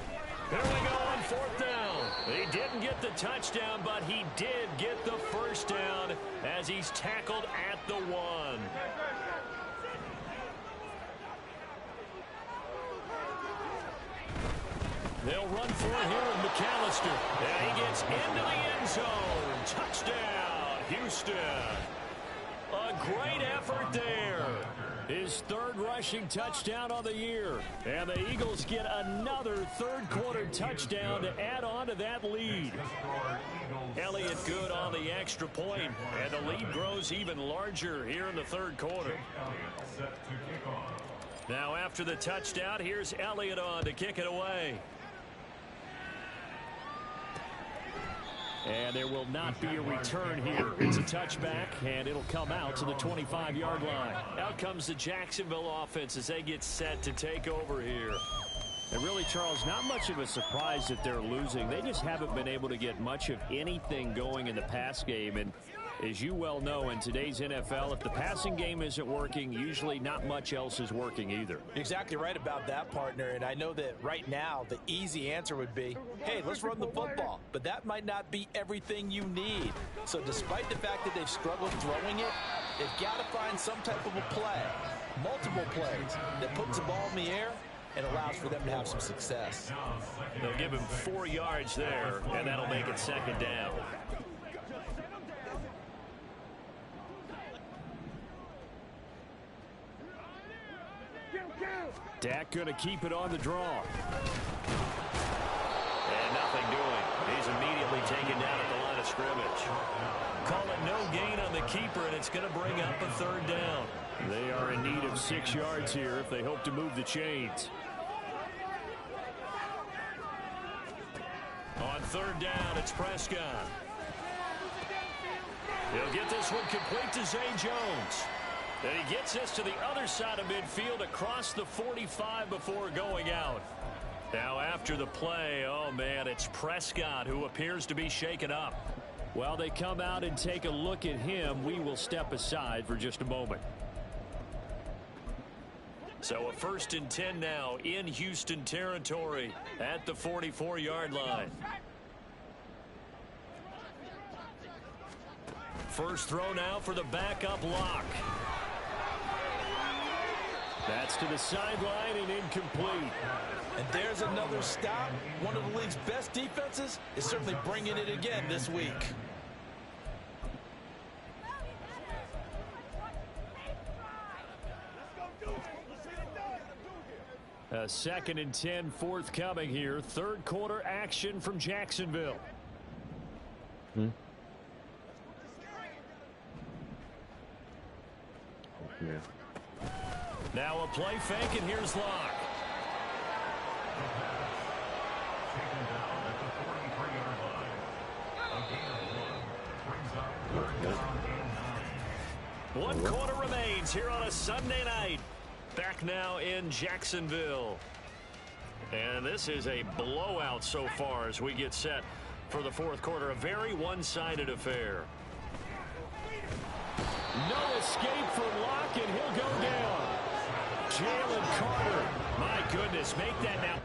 Here we go on 4th down. He didn't get the touchdown, but he did get the 1st down as he's tackled at the 1. They'll run for it here with McAllister. And he gets into the end zone. Touchdown, Houston. A great effort there. His 3rd rushing touchdown on the year. And the Eagles get another 3rd quarter touchdown to add on to that lead. Elliott good on the extra point, and the lead grows even larger here in the 3rd quarter. Now after the touchdown, here's Elliott on to kick it away. And there will not be a return here. It's a touchback, and it'll come out to the 25-yard line. Out comes the Jacksonville offense as they get set to take over here. And really, Charles, not much of a surprise that they're losing. They just haven't been able to get much of anything going in the pass game. And as you well know, in today's NFL, if the passing game isn't working, usually not much else is working either. You're exactly right about that, partner. And I know that right now the easy answer would be, hey, let's run the football. But that might not be everything you need. So despite the fact that they've struggled throwing it, they've got to find some type of a play, multiple plays, that puts the ball in the air and allows for them to have some success. They'll give him 4 yards there, and that'll make it 2nd down. Dak going to keep it on the draw. And nothing doing. He's immediately taken down at the line of scrimmage. Call it no gain on the keeper, and it's going to bring up a 3rd down. They are in need of 6 yards here if they hope to move the chains. On 3rd down, it's Prescott. He'll get this one complete to Zay Jones. And he gets this to the other side of midfield across the 45 before going out. Now after the play, oh man, it's Prescott who appears to be shaken up. While they come out and take a look at him, we will step aside for just a moment. So a 1st and 10 now in Houston territory at the 44-yard line. First throw now for the backup lock. That's to the sideline and incomplete. And there's another stop. One of the league's best defenses is certainly bringing it again this week. A 2nd and 10 forthcoming here. Third quarter action from Jacksonville. Yeah. Now a play fake, and here's Locke. Taken down at the 43-yard line. A gain of 1 brings up 3rd down and 9. 1 quarter remains here on a Sunday night. Back now in Jacksonville. And this is a blowout so far as we get set for the 4th quarter. A very one-sided affair. No escape for Locke, and he'll go down. Jalen Carter. My goodness, make that now.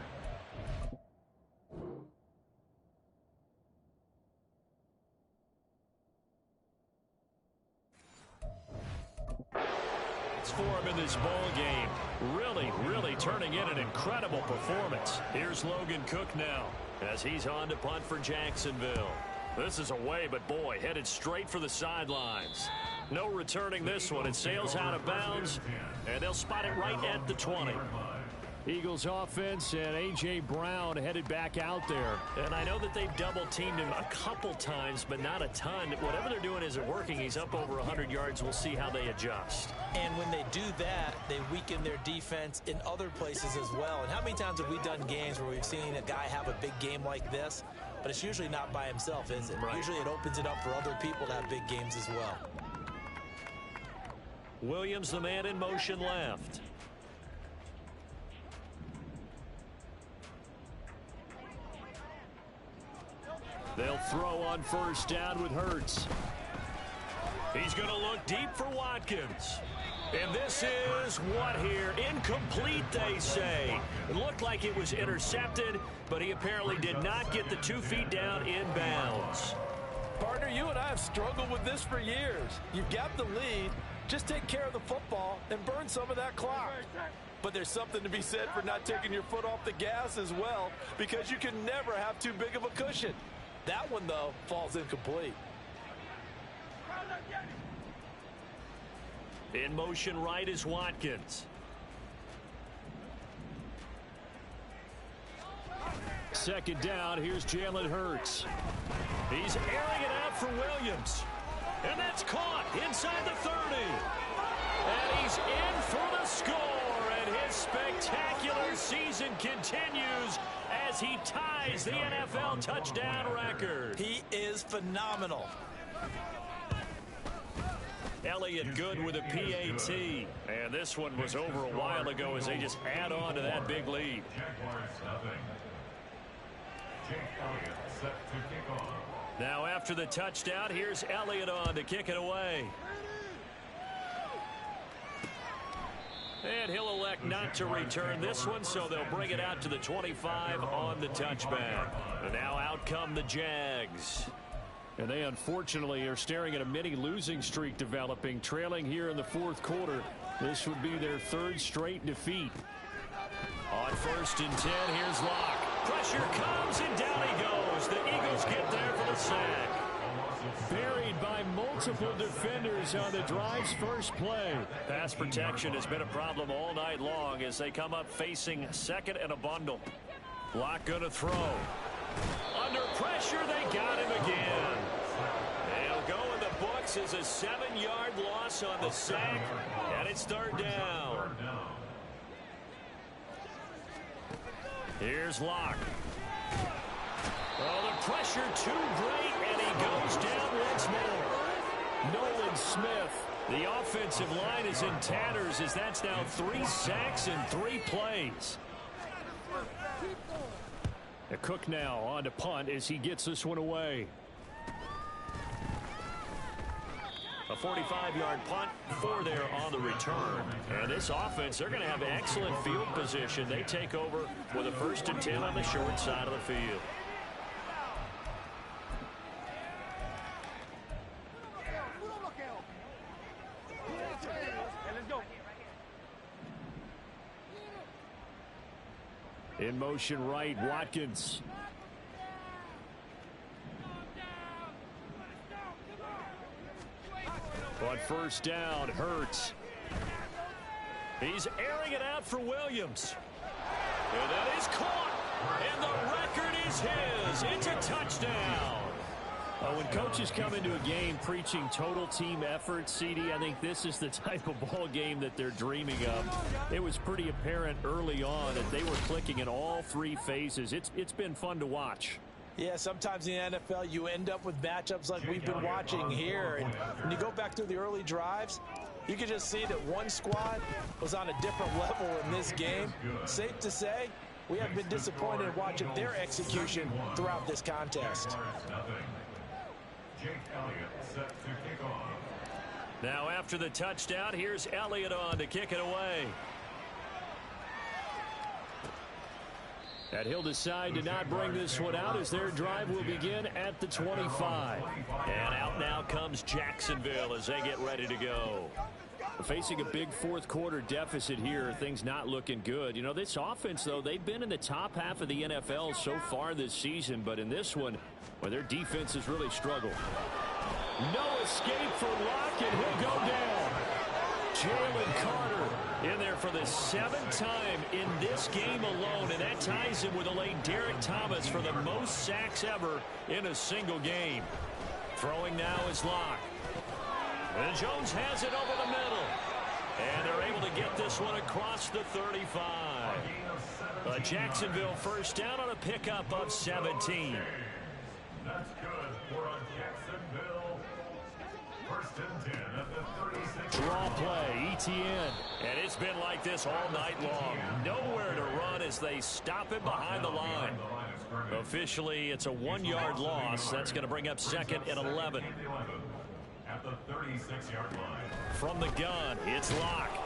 For him in this ball game. Really turning in an incredible performance. Here's Logan Cook now as he's on to punt for Jacksonville. This is away, but boy, headed straight for the sidelines. No returning this one. It sails out of bounds, and they'll spot it right at the 20. Eagles offense and A.J. Brown headed back out there. And I know that they've double-teamed him a couple times, but not a ton. Whatever they're doing isn't working. He's up over 100 yards. We'll see how they adjust. And when they do that, they weaken their defense in other places as well. And how many times have we done games where we've seen a guy have a big game like this? But it's usually not by himself, is it? Right. Usually it opens it up for other people to have big games as well. Williams, the man in motion left. They'll throw on 1st down with Hurts. He's going to look deep for Watkins. And this is what here? Incomplete, they say. It looked like it was intercepted, but he apparently did not get the 2 feet down in bounds. Partner, you and I have struggled with this for years. You've got the lead. Just take care of the football and burn some of that clock. But there's something to be said for not taking your foot off the gas as well, because you can never have too big of a cushion. That one, though, falls incomplete. In motion right is Watkins. 2nd down, here's Jalen Hurts. He's airing it out for Williams. And that's caught inside the 30. And he's in for the score. And his spectacular season continues as he ties the NFL touchdown record. He is phenomenal. Elliott good with a PAT. And this one was over a while ago as they just add on to that big lead. Jaguars nothing. Jake Elliott set to kick off. Now after the touchdown, here's Elliott on to kick it away. And he'll elect not to return this one, so they'll bring it out to the 25 on the touchback. And now out come the Jags. And they unfortunately are staring at a mini losing streak developing, trailing here in the 4th quarter. This would be their 3rd straight defeat. On 1st and 10, here's Locke. Pressure comes, and down he goes. The Eagles get there for the sack. Buried by multiple defenders on the drive's first play. Pass protection has been a problem all night long as they come up facing 2nd and a bundle. Locke going to throw. Under pressure, they got him again. They'll go in the books as a 7-yard loss on the sack, and it's 3rd down. Here's Locke. Oh, the pressure too great, and he goes down once more. Nolan Smith, the offensive line is in tatters as that's now 3 sacks in 3 plays. Cook now on to punt as he gets this one away. A 45-yard punt, 4 there on the return. And this offense, they're going to have excellent field position. They take over with a 1st and 10 on the short side of the field. In motion right, Watkins. On 1st down, Hurts. He's airing it out for Williams. And that is caught. And the record is his. It's a touchdown. When coaches come into a game preaching total team effort, CD, I think this is the type of ball game that they're dreaming of. It was pretty apparent early on that they were clicking in all three phases. It's been fun to watch. Yeah, sometimes in the NFL you end up with matchups like we've been watching here. And when you go back to the early drives, you can just see that one squad was on a different level in this game. Safe to say, we have been disappointed in watching their execution throughout this contest. Jake Elliott set to kick off. Now after the touchdown, here's Elliott on to kick it away. And he'll decide to not bring this one out as their drive will begin at the 25. And out now comes Jacksonville as they get ready to go. Facing a big fourth quarter deficit here, things not looking good. You know, this offense, though, they've been in the top half of the NFL so far this season, but in this one, well, their defense has really struggled. No escape for Locke, and he'll go down. Jalen Carter in there for the seventh time in this game alone, and that ties him with the late Derek Thomas for the most sacks ever in a single game. Throwing now is Locke. And Jones has it over the middle. And they're able to get this one across the 35. A Jacksonville first down on a pickup of 17. That's good for a Jacksonville. First and 10 at the 36. Draw play, ETN. And it's been like this all night long. Nowhere to run as they stop him behind the line. Officially, it's a 1-yard loss. That's going to bring up second and 11. At the 36-yard line. From the gun, it's Locke.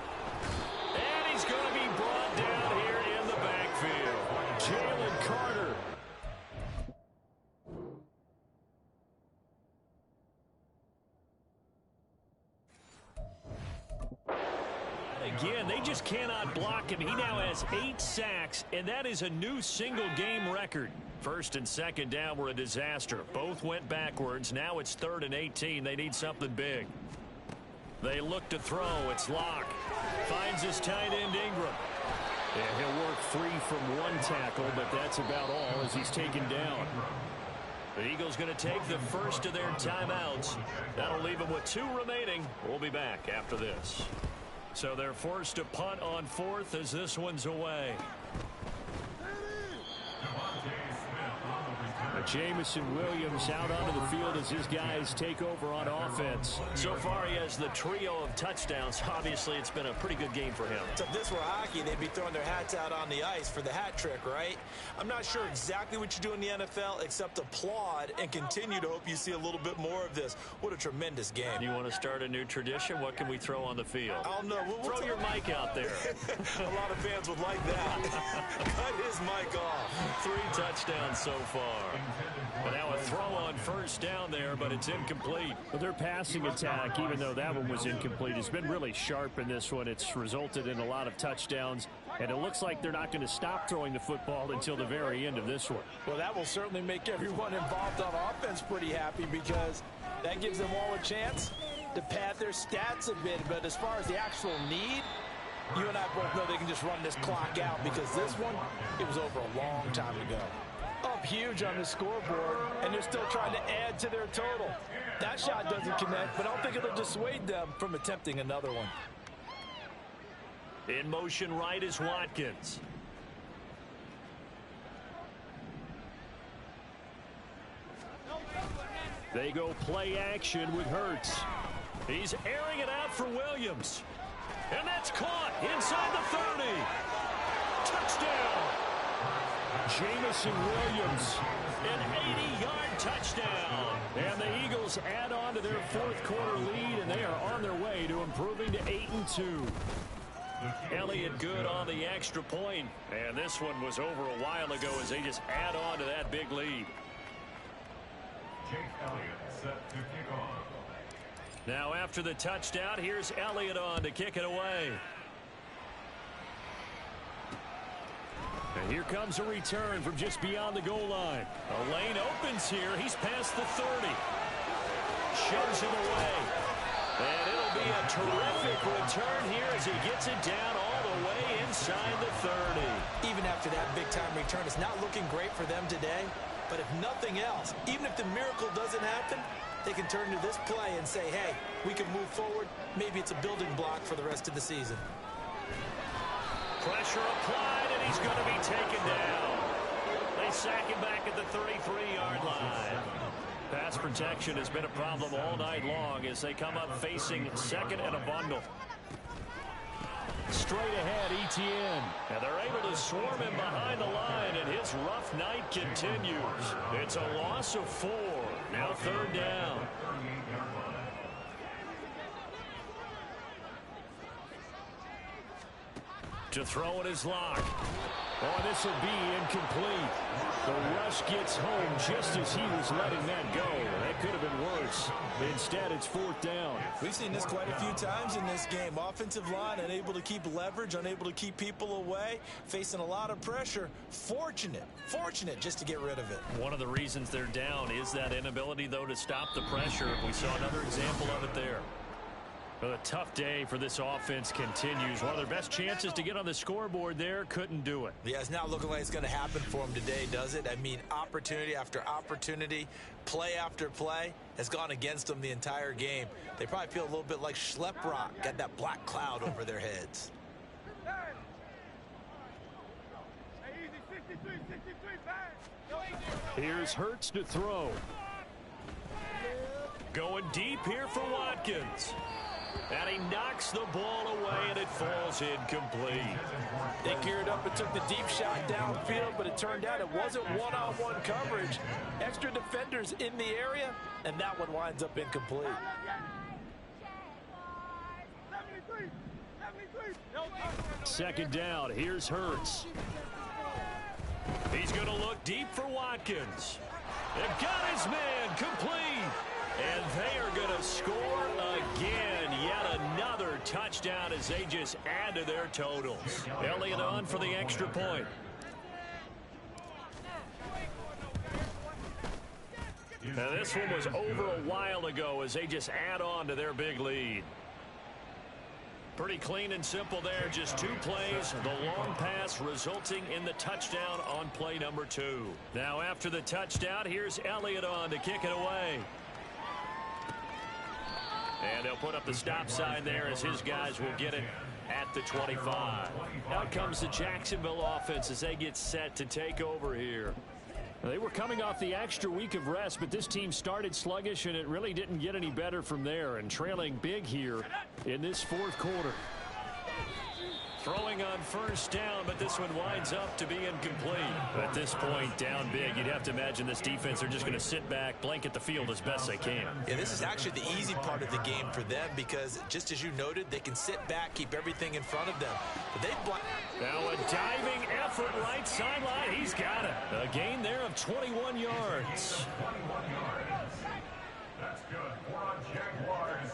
And he's going to be brought down here in the backfield. Jalen Carter. Again, they just cannot block him. He now has 8 sacks, and that is a new single-game record. First and second down were a disaster. Both went backwards. Now it's 3rd and 18. They need something big. They look to throw. It's Locke. Finds his tight end Ingram. Yeah, he'll work free from one tackle, but that's about all as he's taken down. The Eagles going to take the first of their timeouts. That'll leave them with 2 remaining. We'll be back after this. So they're forced to punt on 4th as this one's away. Jamison Williams out onto the field as his guys take over on offense. So far, he has the trio of touchdowns. Obviously, it's been a pretty good game for him. So if this were hockey, they'd be throwing their hats out on the ice for the hat trick, right? I'm not sure exactly what you do in the NFL except applaud and continue to hope you see a little bit more of this. What a tremendous game. You want to start a new tradition? What can we throw on the field? I don't know. Throw your mic out there. A lot of fans would like that. Cut his mic off. 3 touchdowns so far. But now a throw on first down there, but it's incomplete. Well, their passing attack, even though that one was incomplete, has been really sharp in this one. It's resulted in a lot of touchdowns, and it looks like they're not going to stop throwing the football until the very end of this one. Well, that will certainly make everyone involved on offense pretty happy because that gives them all a chance to pad their stats a bit. But as far as the actual need, you and I both know they can just run this clock out because this one, it was over a long time ago. Up huge on the scoreboard, and they're still trying to add to their total. That shot doesn't connect, but I don't think it'll dissuade them from attempting another one. In motion right is Watkins. They go play action with Hurts. He's airing it out for Williams. And that's caught inside the 30. Touchdown. Jamison Williams. An 80-yard touchdown. And the Eagles add on to their fourth quarter lead, and they are on their way to improving to 8-2. Elliott good on the extra point. And this one was over a while ago as they just add on to that big lead. Jake Elliott set to kick off. Now after the touchdown, here's Elliott on to kick it away. And here comes a return from just beyond the goal line. A lane opens here. He's past the 30. Shoves it away. And it'll be a terrific return here as he gets it down all the away inside the 30. Even after that big-time return, it's not looking great for them today. But if nothing else, even if the miracle doesn't happen, they can turn to this play and say, hey, we can move forward. Maybe it's a building block for the rest of the season. Pressure applied, and he's going to be taken down. They sack him back at the 33-yard line. Pass protection has been a problem all night long as they come up facing second and a bundle. Straight ahead, Etienne. And they're able to swarm him behind the line, and his rough night continues. It's a loss of 4. Now third down. To throw it is Locke. Oh, this will be incomplete. The rush gets home just as he was letting that go. That could have been worse. Instead, it's fourth down. We've seen this quite a few times in this game. Offensive line unable to keep leverage, unable to keep people away, facing a lot of pressure. Fortunate just to get rid of it. One of the reasons they're down is that inability, though, to stop the pressure. We saw another example of it there. But a tough day for this offense continues. One of their best chances to get on the scoreboard there, couldn't do it. Yeah, it's not looking like it's going to happen for them today, does it? I mean, opportunity after opportunity, play after play has gone against them the entire game. They probably feel a little bit like Schleprock, got that black cloud over their heads. Here's Hurts to throw. Going deep here for Watkins. And he knocks the ball away, and it falls incomplete. They geared up and took the deep shot downfield, but it turned out it wasn't one-on-one coverage. Extra defenders in the area, and that one winds up incomplete. Second down. Here's Hurts. He's going to look deep for Watkins. They've got his man complete. And they are going to score again. Yet another touchdown as they just add to their totals. Elliott on for the extra point. Now this one was over a while ago as they just add on to their big lead. Pretty clean and simple there. Just 2 plays. The long pass resulting in the touchdown on play number 2. Now after the touchdown, here's Elliott on to kick it away. And they'll put up the stop sign there as his guys will get it at the 25. Out comes the Jacksonville offense as they get set to take over here. They were coming off the extra week of rest, but this team started sluggish, and it really didn't get any better from there, and trailing big here in this fourth quarter. Throwing on first down, but this one winds up to be incomplete. At this point, down big, you'd have to imagine this defense are just going to sit back, blanket the field as best they can. Yeah, this is actually the easy part of the game for them because, just as you noted, they can sit back, keep everything in front of them. But now a diving effort right sideline. He's got it. A gain there of 21 yards. That's good for Jaguars.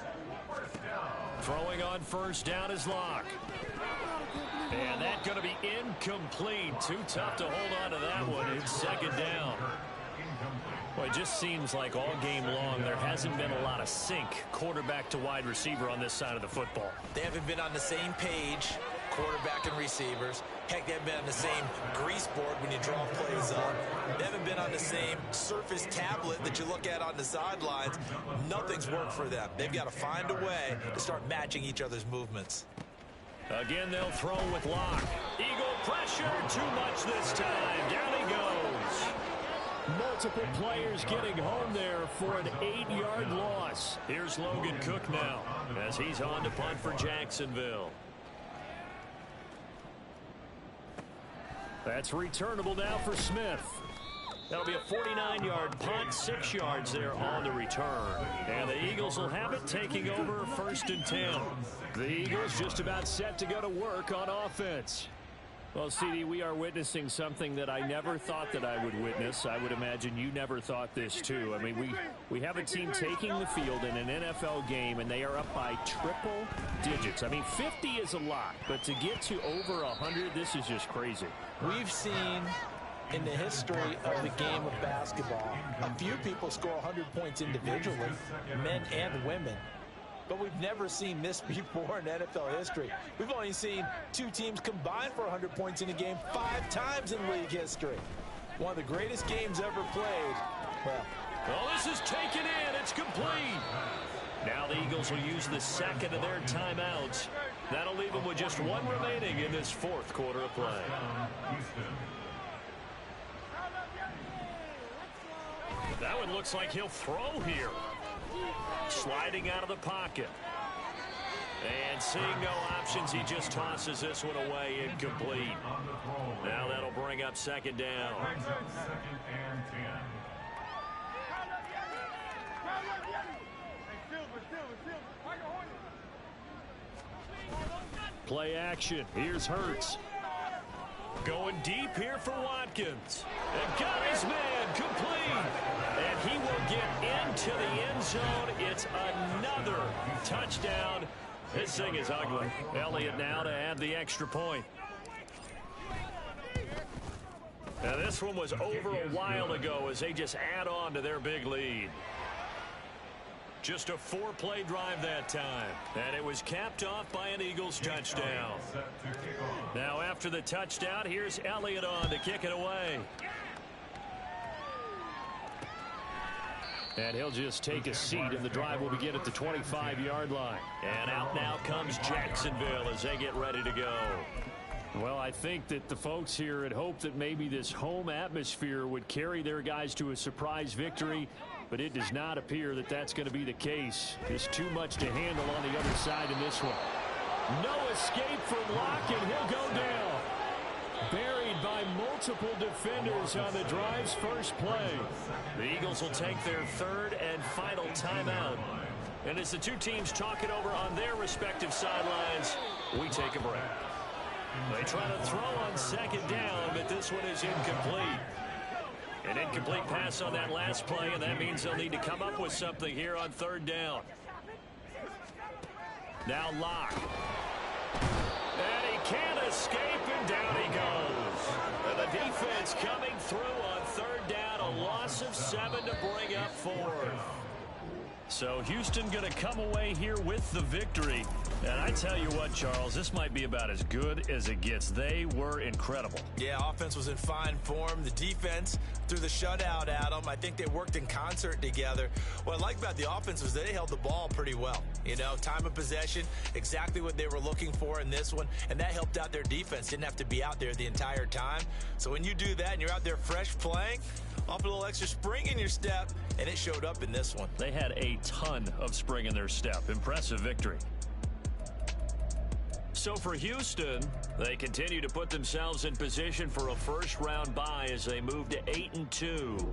First down. Throwing on first down is Locke. And that's going to be incomplete. Too tough to hold on to that one. It's second down. Well, it just seems like all game long there hasn't been a lot of sync quarterback to wide receiver on this side of the football. They haven't been on the same page, quarterback and receivers. Heck, they haven't been on the same grease board when you draw plays up. They haven't been on the same surface tablet that you look at on the sidelines. Nothing's worked for them. They've got to find a way to start matching each other's movements. Again, they'll throw with Locke. Eagle pressure, too much this time. Down he goes. Multiple players getting home there for an 8-yard loss. Here's Logan Cook now as he's on to punt for Jacksonville. That's returnable now for Smith. That'll be a 49-yard punt, 6 yards there on the return. And the Eagles will have it, taking over first and 10. The Eagles just about set to go to work on offense. Well, CD, we are witnessing something that I never thought that I would witness. I would imagine you never thought this, too. I mean, we have a team taking the field in an NFL game, and they are up by triple digits. I mean, 50 is a lot, but to get to over 100, this is just crazy. We've seen in the history of the game of basketball a few people score 100 points individually, men and women. but we've never seen this before in NFL history. We've only seen two teams combine for 100 points in a game 5 times in league history. One of the greatest games ever played. Well, this is taken in. It's complete. Now the Eagles will use the second of their timeouts. That'll leave them with just one remaining in this fourth quarter of play. That one looks like he'll throw here. Sliding out of the pocket. And seeing no options, he just tosses this one away, incomplete. Now that'll bring up second down. Play action. Here's Hurts. Going deep here for Watkins. And got his man complete. And he will get into the end zone. It's another touchdown. This thing is ugly. Elliott now to add the extra point. Now this one was over a while ago as they just add on to their big lead. Just a 4-play drive that time. And it was capped off by an Eagles touchdown. Now after the touchdown, here's Elliott on to kick it away. And he'll just take a seat, and the drive will begin at the 25-yard line. And out now comes Jacksonville as they get ready to go. Well, I think that the folks here had hoped that maybe this home atmosphere would carry their guys to a surprise victory, but it does not appear that that's going to be the case. There's too much to handle on the other side in this one. No escape from Locke, and he'll go down. Buried by multiple defenders on the drive's first play. The Eagles will take their third and final timeout. And as the two teams talk it over on their respective sidelines, we take a break. They try to throw on second down, but this one is incomplete. An incomplete pass on that last play, and that means they'll need to come up with something here on third down. Now Locke. And he can't escape, and down he goes. And the defense coming through on third down, a loss of 7 to bring up 4. So Houston going to come away here with the victory. And I tell you what, Charles, this might be about as good as it gets. They were incredible. Yeah, offense was in fine form. The defense threw the shutout at them. I think they worked in concert together. What I like about the offense was they held the ball pretty well. You know, time of possession, exactly what they were looking for in this one. And that helped out their defense. Didn't have to be out there the entire time. So when you do that and you're out there fresh playing, off a little extra spring in your step, and it showed up in this one. They had a ton of spring in their step. Impressive victory. So for Houston, they continue to put themselves in position for a first-round bye as they move to 8-2.